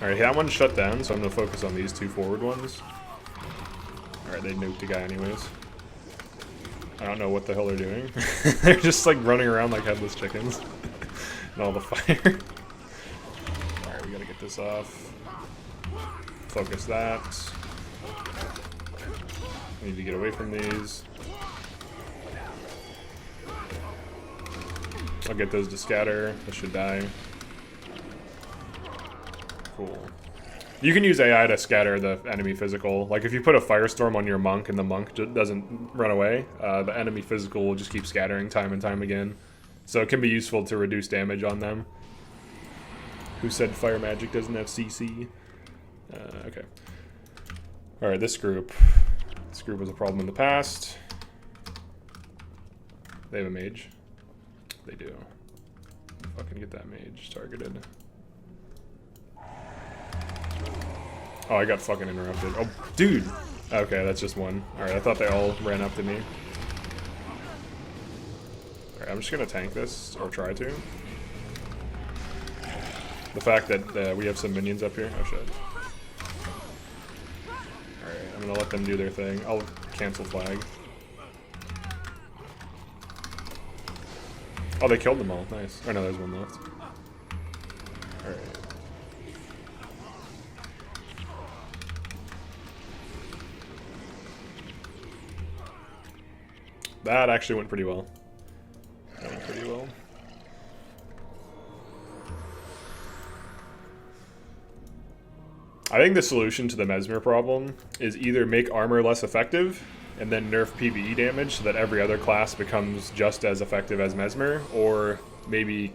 Speaker 1: Alright, that one's shut down, so I'm going to focus on these two forward ones. Alright, they nuked the guy anyways. I don't know what the hell they're doing. They're just like running around like headless chickens. And all the fire. Alright, we gotta get this off. Focus that. I need to get away from these. I'll get those to scatter. This should die. Cool. You can use AI to scatter the enemy physical. Like if you put a firestorm on your monk and the monk doesn't run away, the enemy physical will just keep scattering time and time again. So it can be useful to reduce damage on them. Who said fire magic doesn't have CC? Okay. Alright, this group. This group was a problem in the past. They have a mage. They do. Fucking get that mage targeted. Oh, I got fucking interrupted. Oh, dude! Okay, that's just one. Alright, I thought they all ran up to me. Alright, I'm just gonna tank this, or try to. The fact that we have some minions up here. Oh, shit. Alright, I'm gonna let them do their thing. I'll cancel flag. Oh, they killed them all. Nice. Oh, no, there's one left. Alright. That actually went pretty well. That went pretty well. I think the solution to the Mesmer problem is either make armor less effective and then nerf PvE damage so that every other class becomes just as effective as Mesmer, or maybe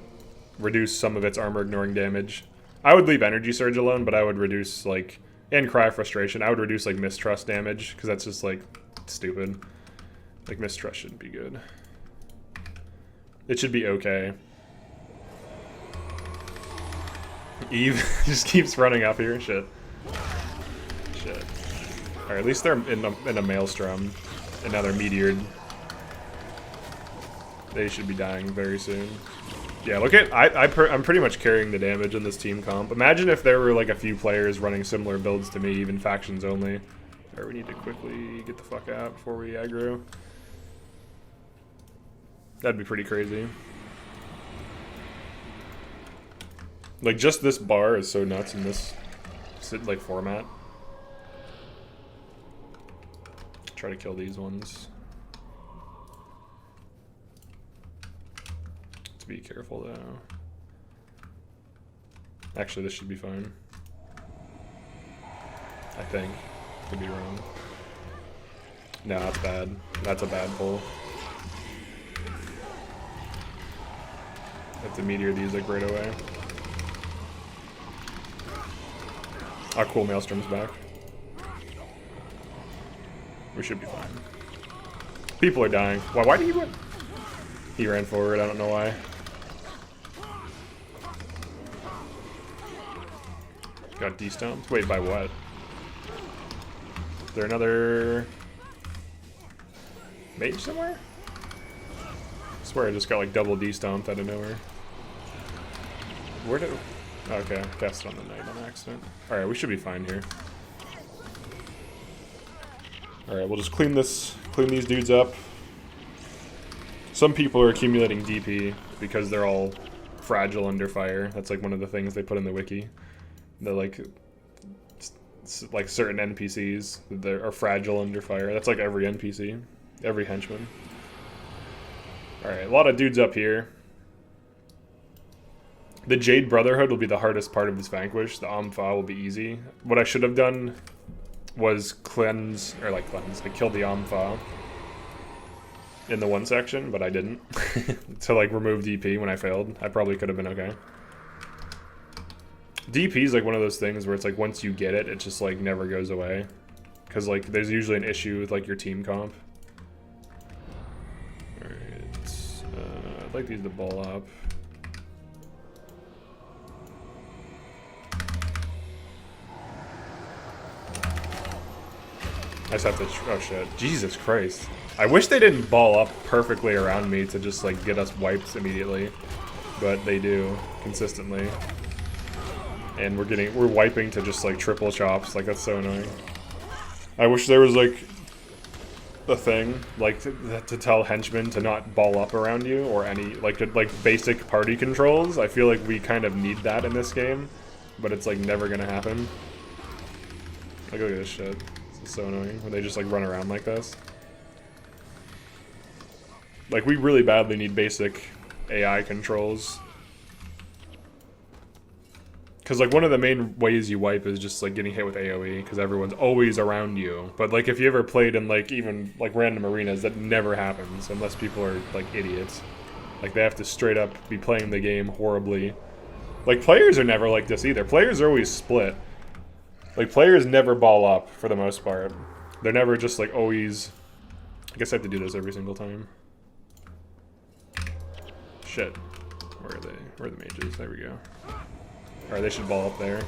Speaker 1: reduce some of its armor ignoring damage. I would leave Energy Surge alone, but I would reduce, like, and Cry Frustration, I would reduce, like, Mistrust damage, because that's just, like, stupid. Like, Mistrust shouldn't be good. It should be okay. Eve just keeps running up here. Shit. Shit. Alright, at least they're in a Maelstrom. And now they're meteored. They should be dying very soon. Yeah, look at... I'm pretty much carrying the damage in this team comp. Imagine if there were, like, a few players running similar builds to me, even factions only. Alright, we need to quickly get the fuck out before we aggro. That'd be pretty crazy. Like, just this bar is so nuts in this, like, format. Try to kill these ones. To be careful, though. Actually, this should be fine. I think. Could be wrong. No, that's bad. That's a bad pull. Have to meteor these, like, right away. Ah, cool, Maelstrom's back. We should be fine. People are dying. Why did he run? He ran forward, I don't know why. Got de-stomped? Wait, by what? Is there another... mage somewhere? I swear I just got, like, double de-stomped out of nowhere. Where did... Okay, I cast it on the knight on accident. Alright, we should be fine here. Alright, we'll just clean these dudes up. Some people are accumulating DP because they're all fragile under fire. That's like one of the things they put in the wiki. They're like certain NPCs that are fragile under fire. That's like every NPC, every henchman. Alright, a lot of dudes up here. The Jade Brotherhood will be the hardest part of this Vanquish. The Omfa will be easy. What I should have done was like kill the Omfa in the one section, but I didn't. To like remove DP when I failed. I probably could have been okay. DP is like one of those things where it's like once you get it, it just like never goes away. Because like there's usually an issue with like your team comp. Alright. I'd like these to ball up. I just have to... Oh, shit. Jesus Christ. I wish they didn't ball up perfectly around me to just, like, get us wiped immediately. But they do, consistently. And we're wiping to just, like, triple chops. Like, that's so annoying. I wish there was, like, a thing, like, to tell henchmen to not ball up around you, or any, like basic party controls. I feel like we kind of need that in this game. but it's like never gonna happen. Like, look at this shit. This is so annoying when they just like run around like this. Like, we really badly need basic AI controls. Because, like, one of the main ways you wipe is just, like, getting hit with AoE, because everyone's always around you. But, like, if you ever played in, like, even, like, random arenas, that never happens, unless people are, like, idiots. Like, they have to straight up be playing the game horribly. Like, players are never like this either. Players are always split. Like, players never ball up, for the most part. They're never just, like, always... I guess I have to do this every single time. Shit. Where are they? Where are the mages? There we go. Alright, they should ball up there.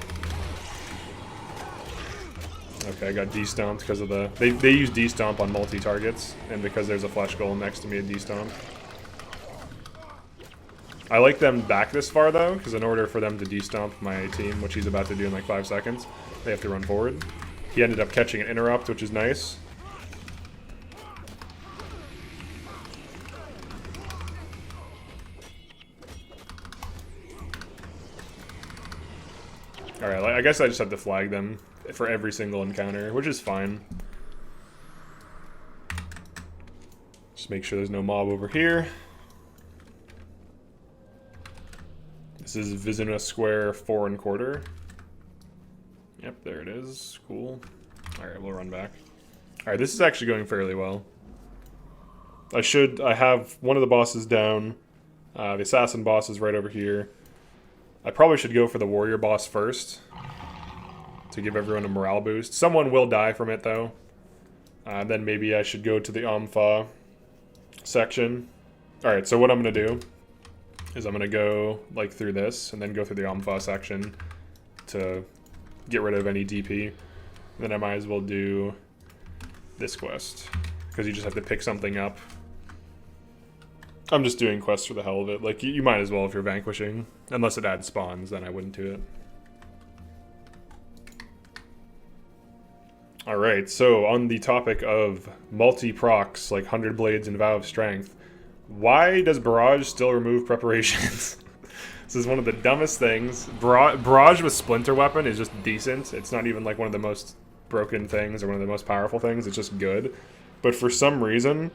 Speaker 1: Okay, I got de-stomped because of the... They use de-stomp on multi-targets, and because there's a flesh golem next to me, a de-stomp. I like them back this far, though, because in order for them to de-stomp my team, which he's about to do in like 5 seconds, they have to run forward. He ended up catching an interrupt, which is nice. Alright, I guess I just have to flag them for every single encounter, which is fine. Just make sure there's no mob over here. This is Vizina Square 4 1/4. Yep, there it is. Cool. Alright, we'll run back. Alright, this is actually going fairly well. I have one of the bosses down. The assassin boss is right over here. I probably should go for the warrior boss first to give everyone a morale boost. Someone will die from it, though. Then maybe I should go to the Ampha section. Alright, so what I'm going to do is I'm going to go like through this and then go through the Ampha section to get rid of any DP. Then I might as well do this quest because you just have to pick something up. I'm just doing quests for the hell of it. Like, you might as well if you're vanquishing. Unless it adds spawns, then I wouldn't do it. Alright, so on the topic of multi-procs, like 100 Blades and Vow of Strength, why does Barrage still remove preparations? This is one of the dumbest things. Barrage with Splinter Weapon is just decent. It's not even like one of the most broken things or one of the most powerful things. It's just good. But for some reason...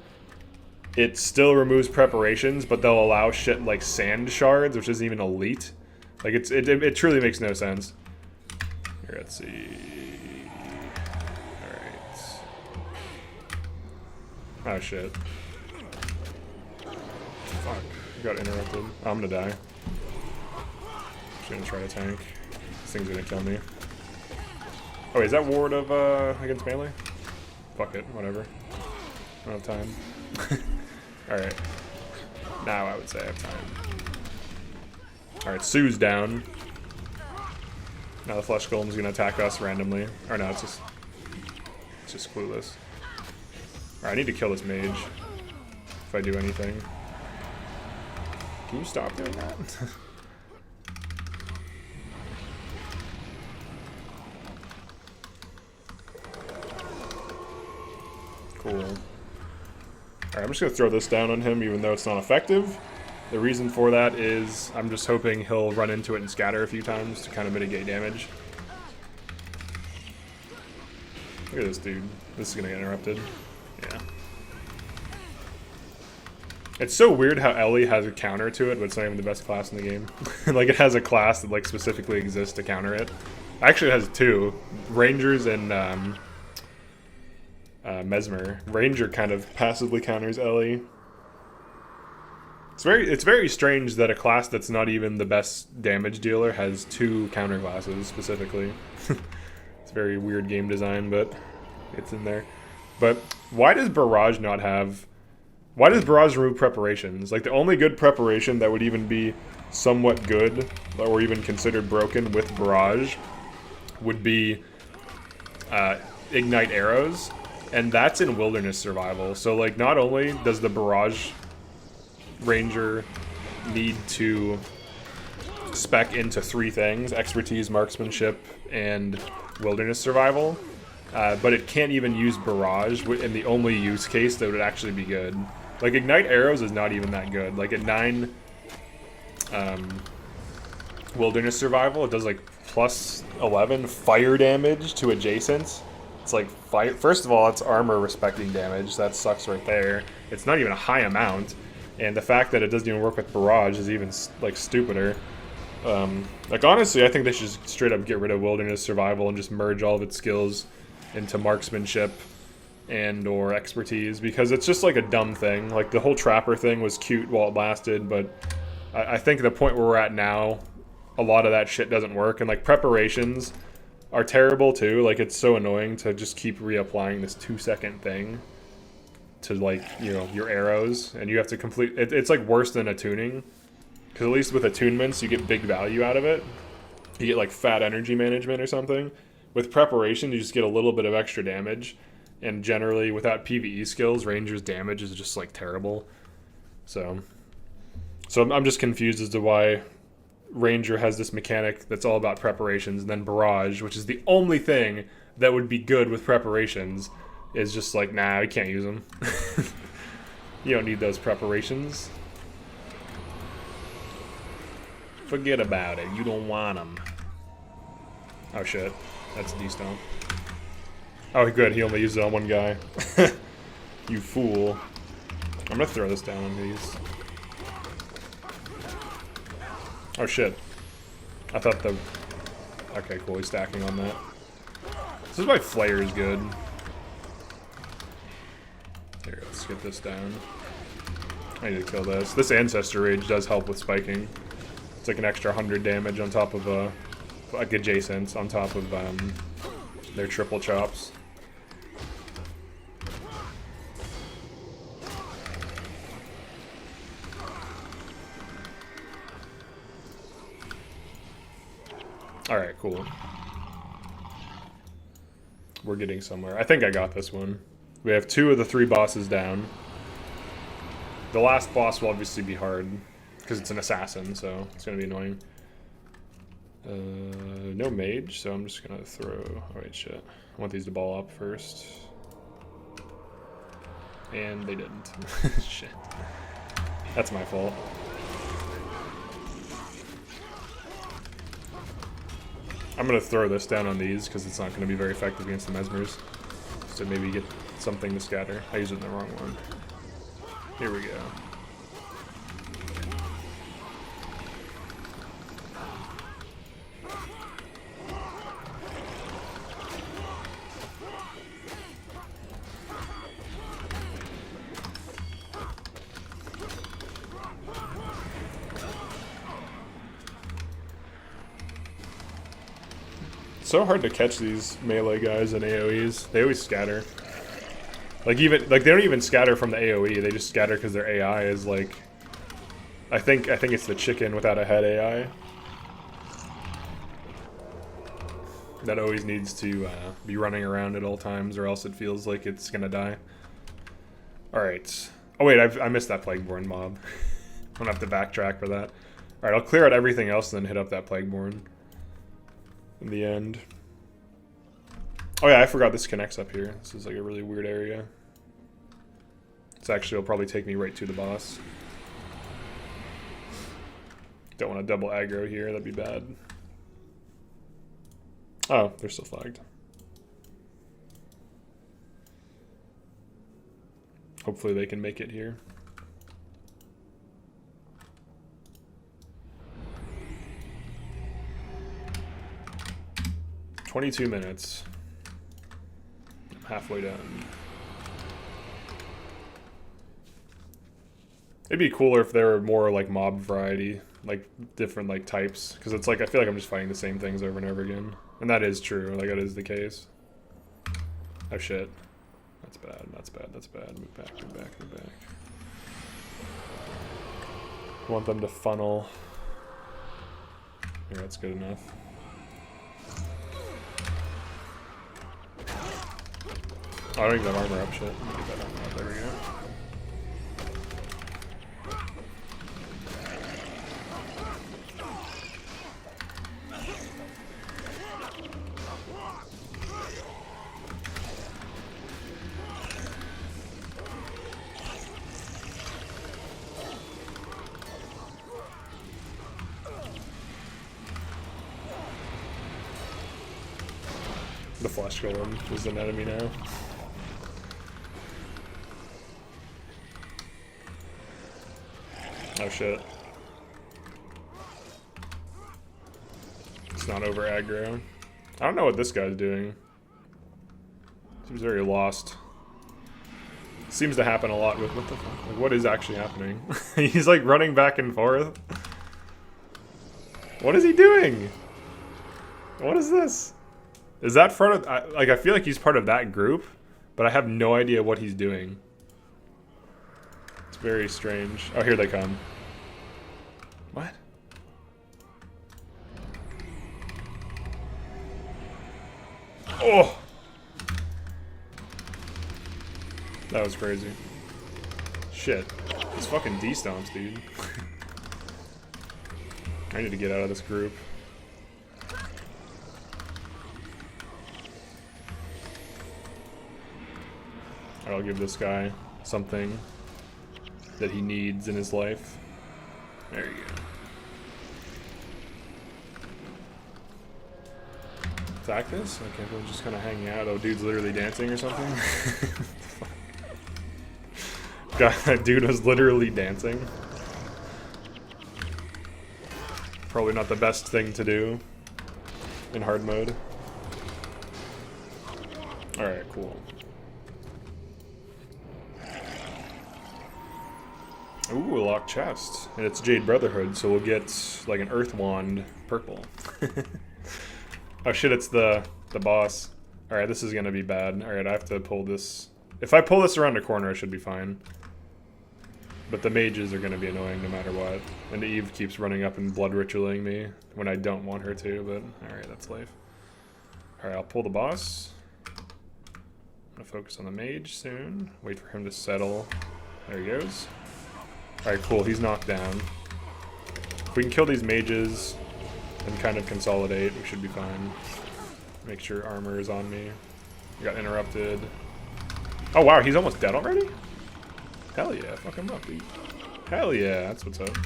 Speaker 1: it still removes preparations, but they'll allow shit like sand shards, which isn't even elite. Like, it truly makes no sense. Here, let's see. Alright. Oh, shit. Fuck. I got interrupted. Oh, I'm gonna die. Just gonna try to tank. This thing's gonna kill me. Oh, wait, is that ward of, against melee? Fuck it, whatever. I don't have time. Alright. Now I would say I have time. Alright, Sue's down. Now the Flesh Golem's gonna attack us randomly. Or no, it's just clueless. Alright, I need to kill this mage. If I do anything. Can you stop doing that? Cool. Alright, I'm just going to throw this down on him even though it's not effective. The reason for that is I'm just hoping he'll run into it and scatter a few times to kind of mitigate damage. Look at this dude. This is going to get interrupted. Yeah. It's so weird how Ellie has a counter to it, but it's not even the best class in the game. Like, it has a class that like specifically exists to counter it. Actually, it has two. Rangers and Mesmer. Ranger kind of passively counters Ellie. It's very strange that a class that's not even the best damage dealer has two counter classes specifically. It's very weird game design, but it's in there. But why does Barrage not have... why does Barrage remove preparations? Like, the only good preparation that would even be somewhat good, or even considered broken with Barrage, would be Ignite Arrows. And that's in Wilderness Survival. So, like, not only does the Barrage Ranger need to spec into 3 things, Expertise, Marksmanship, and Wilderness Survival, but it can't even use Barrage in the only use case that would actually be good. Like, Ignite Arrows is not even that good. Like, at 9 Wilderness Survival, it does, like, plus 11 fire damage to adjacents. It's like fire. First of all, it's armor respecting damage. That sucks right there. It's not even a high amount, and the fact that it doesn't even work with barrage is even like stupider. Like honestly, I think they should just straight up get rid of wilderness survival and just merge all of its skills into marksmanship and or expertise, because it's just like a dumb thing. Like the whole trapper thing was cute while it lasted, but I think the point where we're at now, a lot of that shit doesn't work, and like preparations are terrible too. Like it's so annoying to just keep reapplying this 2-second thing to, like, you know, your arrows, and you have to complete it. It's like worse than attuning, because at least with attunements you get big value out of it. You get like fat energy management or something. With preparation you just get a little bit of extra damage, and generally without PvE skills, Ranger's damage is just like terrible. So I'm just confused as to why Ranger has this mechanic that's all about preparations, and then barrage, which is the only thing that would be good with preparations, is just like, nah, we can't use them. You don't need those preparations. Forget about it. You don't want them. Oh shit, that's D-Stone. Oh good, he only used it on one guy. You fool. I'm gonna throw this down on these. Oh shit. I thought the... Okay, cool, he's stacking on that. This is why Flare is good. Here, let's get this down. I need to kill this. This Ancestor Rage does help with spiking. It's like an extra 100 damage on top of, like adjacents, on top of, their triple chops. Alright, cool. We're getting somewhere. I think I got this one. We have 2 of the 3 bosses down. The last boss will obviously be hard, because it's an assassin, so it's going to be annoying. No mage, so I'm just going to throw... Oh wait, shit. I want these to ball up first. And they didn't. Shit. That's my fault. I'm going to throw this down on these, because it's not going to be very effective against the Mesmers. So maybe get something to scatter. I used it in the wrong one. Here we go. It's so hard to catch these melee guys in AoEs. They always scatter. Like they don't even scatter from the AoE. They just scatter because their AI is like, I think it's the chicken without a head AI that always needs to be running around at all times, or else it feels like it's gonna die. All right. Oh wait, I missed that Plagueborn mob. I'm gonna have to backtrack for that. All right, I'll clear out everything else and then hit up that Plagueborn in the end. Oh yeah, I forgot this connects up here. This is like a really weird area. This actually will probably take me right to the boss. Don't want to double aggro here, that'd be bad. Oh, they're still flagged. Hopefully they can make it here. "22 minutes. I'm halfway done. It'd be cooler if there were more like mob variety, like different like types, because it's like I feel like I'm just fighting the same things over and over again, and that is true. Like that is the case. Oh shit, that's bad. That's bad. That's bad. Move back. Move back. Move back. I want them to funnel. Yeah, that's good enough. Oh, I don't even have armor up, shit. Let me get that armor up. There we go. The flesh golem is an enemy now. Oh shit. It's not over aggro. I don't know what this guy's doing. Seems very lost. Seems to happen a lot with what the fuck? Like, what is actually happening? He's like running back and forth. What is he doing? What is this? Is that part of... like, I feel like he's part of that group, but I have no idea what he's doing. It's very strange. Oh, here they come. What? Oh! That was crazy. Shit. This fucking D-stomps, dude. I need to get out of this group. I'll give this guy something that he needs in his life. There you go. Attack this? Okay, we'll just kind of hang out. Oh, dude's literally dancing or something? God, that dude was literally dancing. Probably not the best thing to do in hard mode. Alright, cool. Ooh, a locked chest. And it's Jade Brotherhood, so we'll get like an Earth Wand purple. Oh shit, it's the boss. Alright, this is gonna be bad. Alright, I have to pull this. If I pull this around a corner, I should be fine. But the mages are gonna be annoying no matter what. And Eve keeps running up and blood ritualing me when I don't want her to, but alright, that's life. Alright, I'll pull the boss. I'm gonna focus on the mage soon. Wait for him to settle. There he goes. Alright, cool, he's knocked down. If we can kill these mages and kind of consolidate, we should be fine. Make sure armor is on me. We got interrupted. Oh wow, he's almost dead already? Hell yeah, fuck him up, dude. Hell yeah, that's what's up.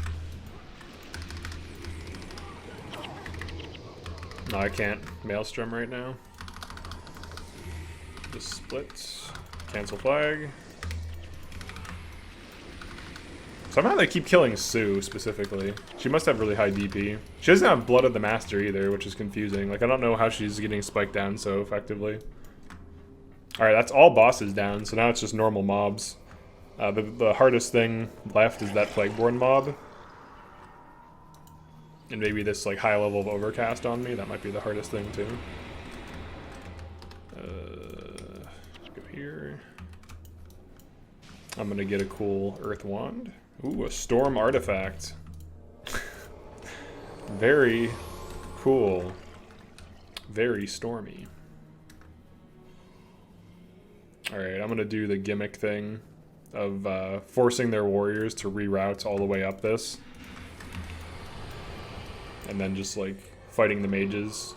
Speaker 1: No, I can't Maelstrom right now. Just split. Cancel flag. Somehow they keep killing Sue, specifically. She must have really high DP. She doesn't have Blood of the Master either, which is confusing. Like, I don't know how she's getting spiked down so effectively. Alright, that's all bosses down, so now it's just normal mobs. The hardest thing left is that Plagueborn mob. And maybe this, like, high level of Overcast on me. That might be the hardest thing, too. Go here. I'm gonna get a cool Earth Wand. Ooh, a Storm Artifact. Very cool. Very stormy. Alright, I'm gonna do the gimmick thing of forcing their warriors to reroute all the way up this. And then just, like, fighting the mages.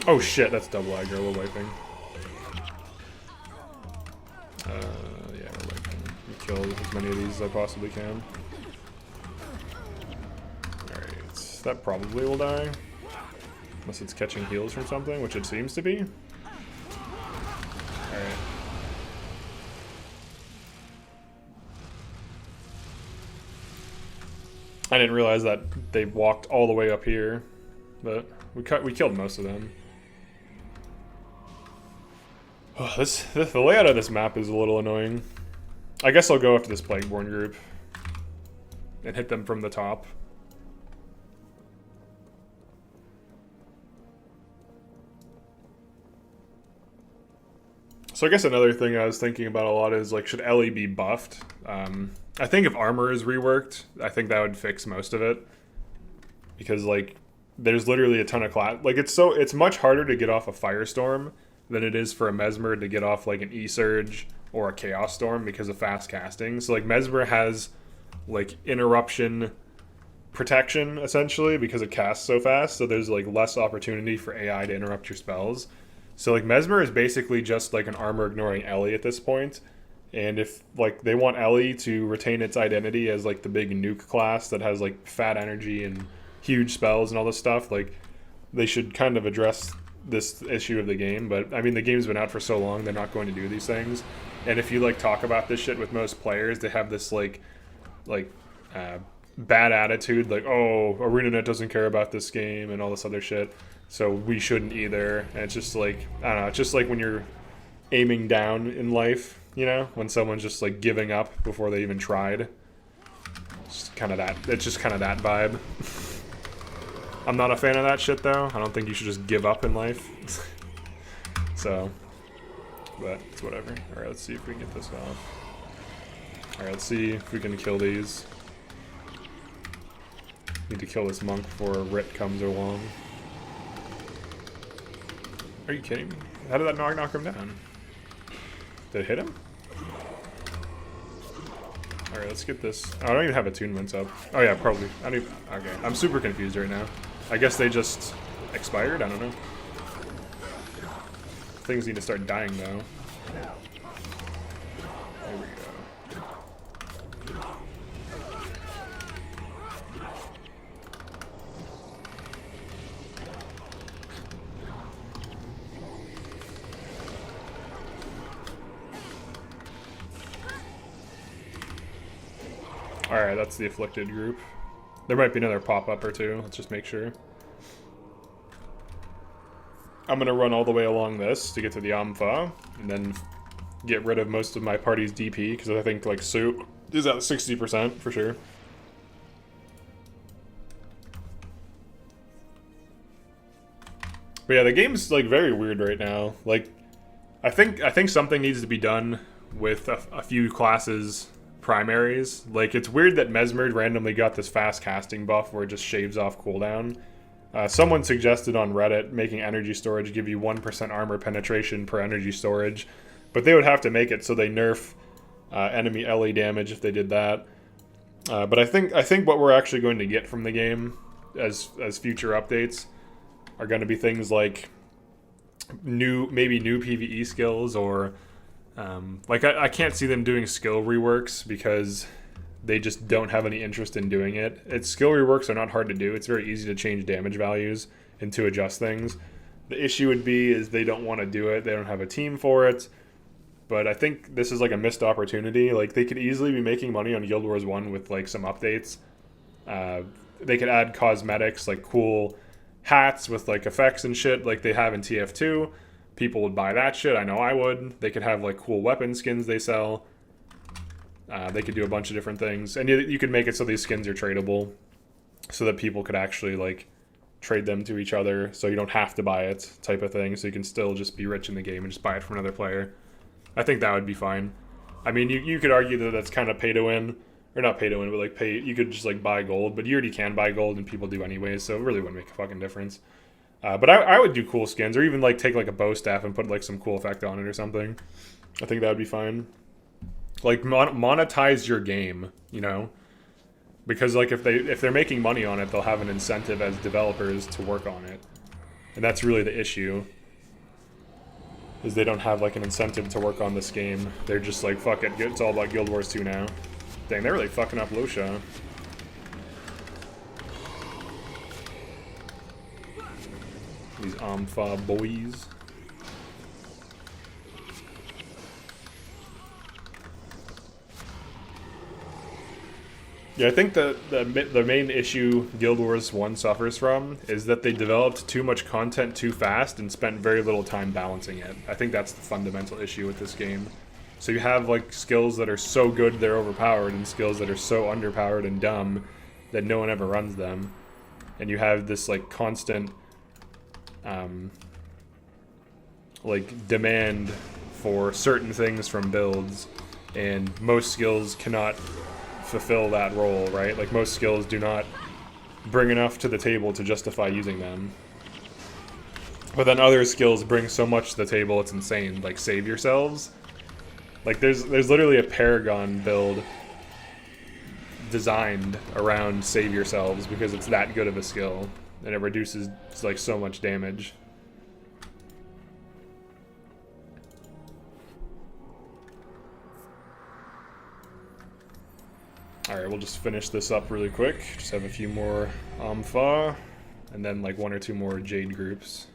Speaker 1: Oh shit, that's double aggro, we're wiping. Yeah, we're wiping. Kill as many of these as I possibly can. Alright, that probably will die. Unless it's catching heals from something, which it seems to be. Alright. I didn't realize that they walked all the way up here, but we killed most of them. Oh, the layout of this map is a little annoying. I guess I'll go after this Plagueborn group and hit them from the top. So I guess another thing I was thinking about a lot is, like, should Ellie be buffed? I think if armor is reworked, I think that would fix most of it. Because, like, there's literally a ton of class. Like, it's much harder to get off a Firestorm than it is for a Mesmer to get off, like, an E-Surge or a Chaos Storm because of fast casting. So, like, Mesmer has, like, interruption protection, essentially, because it casts so fast. So there's, like, less opportunity for AI to interrupt your spells. So, like, Mesmer is basically just, like, an armor-ignoring Ellie at this point. And if like they want Ellie to retain its identity as like the big nuke class that has like fat energy and huge spells and all this stuff, like they should kind of address this issue of the game. But I mean, the game's been out for so long, they're not going to do these things. And if you like talk about this shit with most players, they have this like bad attitude, like, oh, ArenaNet doesn't care about this game and all this other shit, so we shouldn't either. And it's just like, I don't know, it's just like when you're aiming down in life, you know, when someone's just like giving up before they even tried. It's kind of that. It's just kind of that vibe. I'm not a fan of that shit though. I don't think you should just give up in life. So, but it's whatever. All right, let's see if we can get this off. All right, let's see if we can kill these. Need to kill this monk before Rit comes along. Are you kidding me? How did that knock him down? Did it hit him? Alright, let's get this. Oh, I don't even have attunements up. Oh yeah, probably. I don't even, okay, I'm super confused right now. I guess they just expired? I don't know. Things need to start dying though. There we go. Alright, that's the afflicted group. There might be another pop-up or two. Let's just make sure. I'm gonna run all the way along this to get to the Ampha, and then get rid of most of my party's DP, because I think, like, Sue is at 60% for sure. But yeah, the game's, like, very weird right now. Like, I think something needs to be done with a few classes' primaries. Like, it's weird that Mesmer randomly got this fast casting buff where it just shaves off cooldown. Someone suggested on Reddit making energy storage give you 1% armor penetration per energy storage, but they would have to make it so they nerf enemy LE damage if they did that. But I think what we're actually going to get from the game as future updates are going to be things like maybe new PvE skills, or like I can't see them doing skill reworks because they just don't have any interest in doing it. Skill reworks are not hard to do. It's very easy to change damage values and to adjust things. The issue would be is they don't want to do it. They don't have a team for it. But I think this is like a missed opportunity. Like, they could easily be making money on Guild Wars 1 with like some updates. They could add cosmetics, like cool hats with like effects and shit like they have in TF2. People would buy that shit. I know I would. They could have like cool weapon skins they sell. They could do a bunch of different things. And you could make it so these skins are tradable, so that people could actually like trade them to each other, so you don't have to buy it, type of thing. So you can still just be rich in the game and just buy it from another player. I think that would be fine. I mean, you could argue that that's kind of pay to win. Or not pay to win, but like you could just like buy gold, but you already can buy gold and people do anyways, so it really wouldn't make a fucking difference. But I would do cool skins, or even like take like a bow staff and put like some cool effect on it or something. I think that would be fine. Like monetize your game, you know? Because like if they're making money on it, they'll have an incentive as developers to work on it. And that's really the issue. Is they don't have like an incentive to work on this game. They're just like, fuck it, it's all about Guild Wars 2 now. Dang, they're really fucking up Lucia. These Ampha boys. Yeah, I think the main issue Guild Wars 1 suffers from is that they developed too much content too fast and spent very little time balancing it. I think that's the fundamental issue with this game. So you have like skills that are so good they're overpowered, and skills that are so underpowered and dumb that no one ever runs them. And you have this like constant like demand for certain things from builds, and most skills cannot fulfill that role, right? Like most skills do not bring enough to the table to justify using them. But then other skills bring so much to the table it's insane, like save yourselves. Like there's literally a Paragon build designed around save yourselves because it's that good of a skill, and it reduces like so much damage. Alright, we'll just finish this up really quick. Just have a few more Ampha, and then like 1 or 2 more Jade groups.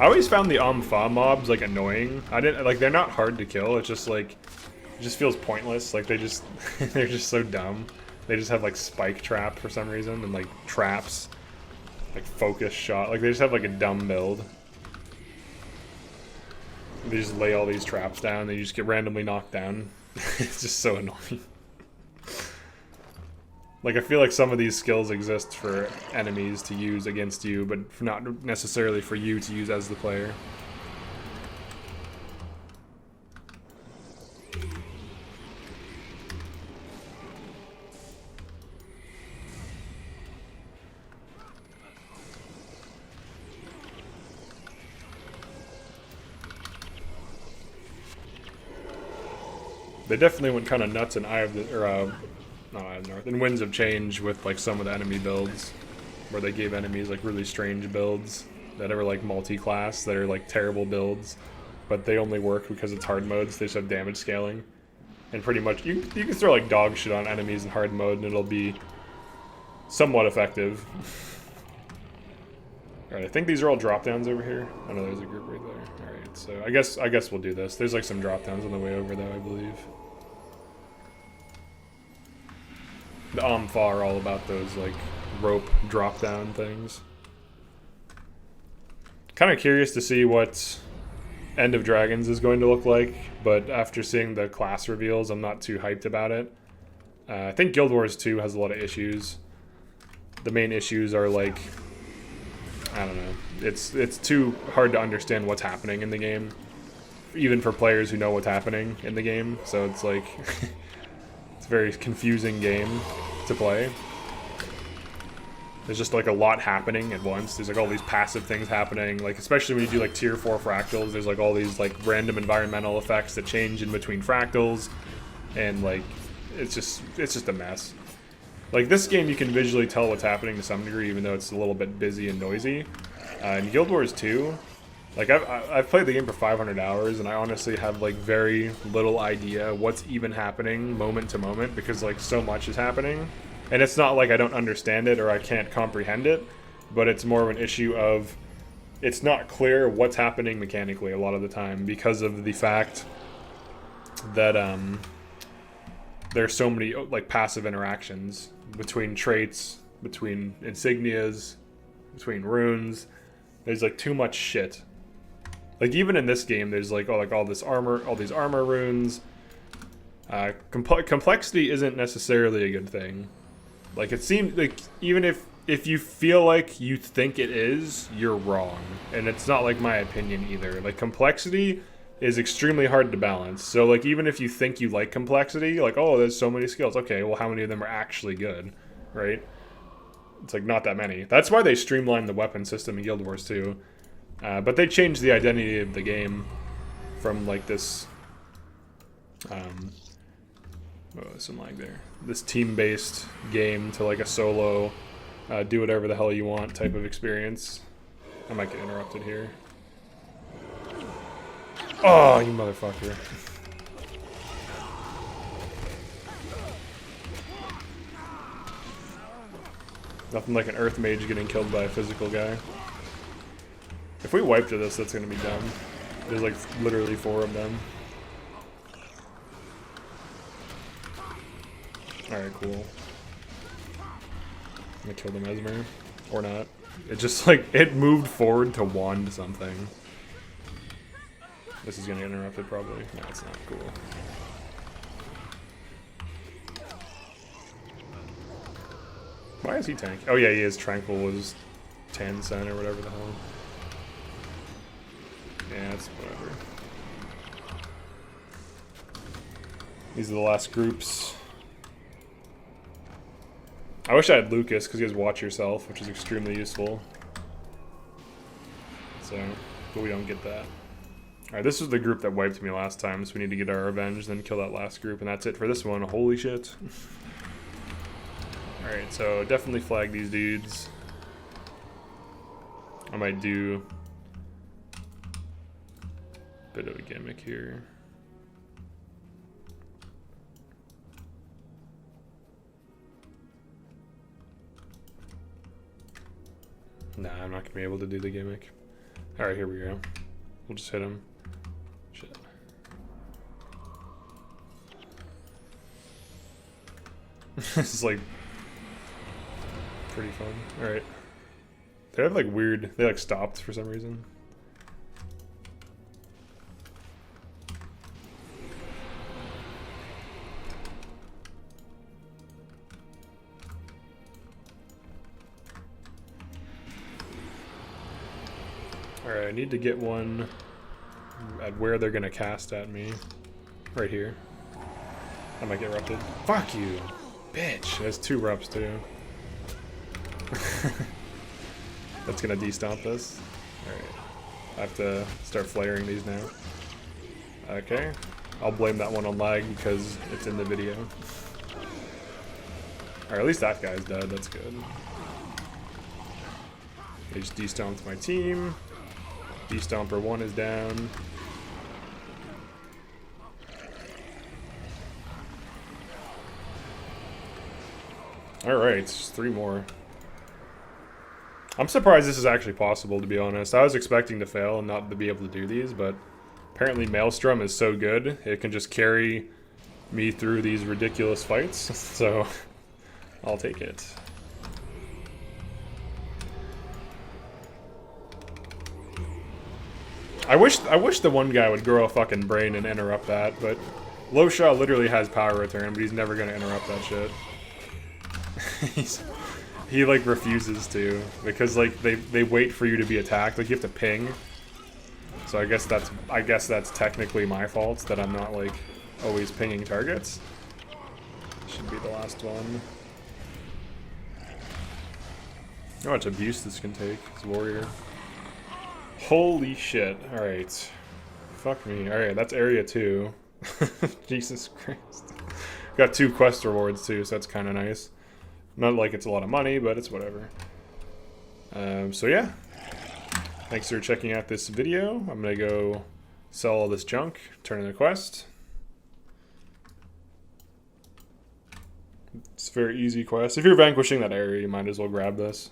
Speaker 1: I always found the Ampha mobs like annoying. I didn't like, they're not hard to kill, it's just like, it just feels pointless. Like they just, they're just so dumb. They just have like spike trap for some reason, and like traps, like focus shot. Like they just have like a dumb build. They just lay all these traps down, they just get randomly knocked down. It's just so annoying. Like, I feel like some of these skills exist for enemies to use against you, but not necessarily for you to use as the player. They definitely went kind of nuts in Eye of the, or not Eye of the North, in Winds of Change with like some of the enemy builds, where they gave enemies like really strange builds that are like multi-class, that are like terrible builds, but they only work because it's hard mode, so they just have damage scaling. And pretty much, you can throw like dog shit on enemies in hard mode and it'll be somewhat effective. Alright, I think these are all drop downs over here. Oh no, there's a group right there. Alright, so I guess we'll do this. There's like some drop downs on the way over though, I believe. The Ampha are all about those like rope drop down things. Kind of curious to see what End of Dragons is going to look like, but after seeing the class reveals, I'm not too hyped about it. I think Guild Wars 2 has a lot of issues. The main issues are like, I don't know, it's too hard to understand what's happening in the game, even for players who know what's happening in the game, so it's like, it's a very confusing game to play. There's just like a lot happening at once. There's like all these passive things happening, like especially when you do like tier 4 fractals, there's like all these like random environmental effects that change in between fractals, and like it's just a mess. Like this game you can visually tell what's happening to some degree, even though it's a little bit busy and noisy. In Guild Wars 2, like I've played the game for 500 hours and I honestly have like very little idea what's even happening moment to moment, because like so much is happening. And it's not like I don't understand it or I can't comprehend it, but it's more of an issue of it's not clear what's happening mechanically a lot of the time, because of the fact that there's so many like passive interactions between traits, between insignias, between runes. There's like too much shit. Like even in this game, there's like all this armor, all these armor runes. Complexity isn't necessarily a good thing. Like it seems like even if you feel like you think it is, you're wrong. And it's not like my opinion either. Like complexity is extremely hard to balance. So like even if you think you like complexity, like oh there's so many skills, okay, well how many of them are actually good, right? It's like not that many. That's why they streamlined the weapon system in Guild Wars 2. But they changed the identity of the game from like this some lag there. This team-based game to like a solo, do whatever the hell you want type of experience. I might get interrupted here. Oh, you motherfucker. Nothing like an earth mage getting killed by a physical guy. If we wipe to this, that's gonna be dumb. There's like literally 4 of them. Alright, cool. I'm gonna kill the Mesmer. Or not. It just like, it moved forward to wand something. This is gonna get interrupted probably. No, it's not. Cool. Why is he tank? Oh yeah, he is. Tranquil was 10 cent or whatever the hell. Yeah, it's whatever. These are the last groups. I wish I had Lucas, because he has Watch Yourself, which is extremely useful. So, but we don't get that. Alright, this was the group that wiped me last time, so we need to get our revenge, then kill that last group, and that's it for this one. Holy shit. Alright, so definitely flag these dudes. I might do a bit of a gimmick here. Nah, I'm not gonna be able to do the gimmick. Alright, here we go. We'll just hit him. Shit. This is like pretty fun. Alright. They have like weird, they like stopped for some reason. Alright, I need to get one at where they're gonna cast at me. Right here. I might get erupted. Fuck you! Bitch! There's 2 reps too. That's gonna de-stomp this. Alright. I have to start flaring these now. Okay. I'll blame that one on lag because it's in the video. Alright, at least that guy's dead. That's good. They just de-stomped my team. De-stomper 1 is down. Alright, 3 more. I'm surprised this is actually possible, to be honest. I was expecting to fail and not to be able to do these, but apparently Maelstrom is so good, it can just carry me through these ridiculous fights, so I'll take it. I wish the one guy would grow a fucking brain and interrupt that, but Loshaw literally has power return, but he's never gonna interrupt that shit. He like refuses to, because like they wait for you to be attacked. Like you have to ping. So I guess that's technically my fault that I'm not like always pinging targets. Should be the last one. How much abuse this can take, this warrior. Holy shit. Alright. Fuck me. Alright, that's area 2. Jesus Christ. Got 2 quest rewards too, so that's kind of nice. Not like it's a lot of money, but it's whatever. So yeah. Thanks for checking out this video. I'm gonna go sell all this junk, turn in the quest. It's a very easy quest. If you're vanquishing that area, you might as well grab this.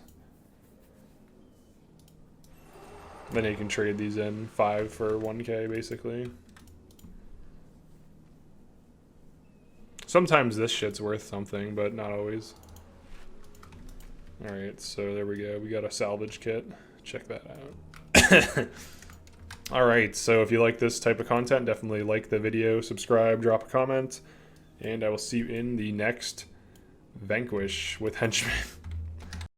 Speaker 1: Then you can trade these in 5 for 1k basically. Sometimes this shit's worth something, but not always. Alright, so there we go. We got a salvage kit. Check that out. Alright, so if you like this type of content, definitely like the video, subscribe, drop a comment, and I will see you in the next Vanquish with Henchmen.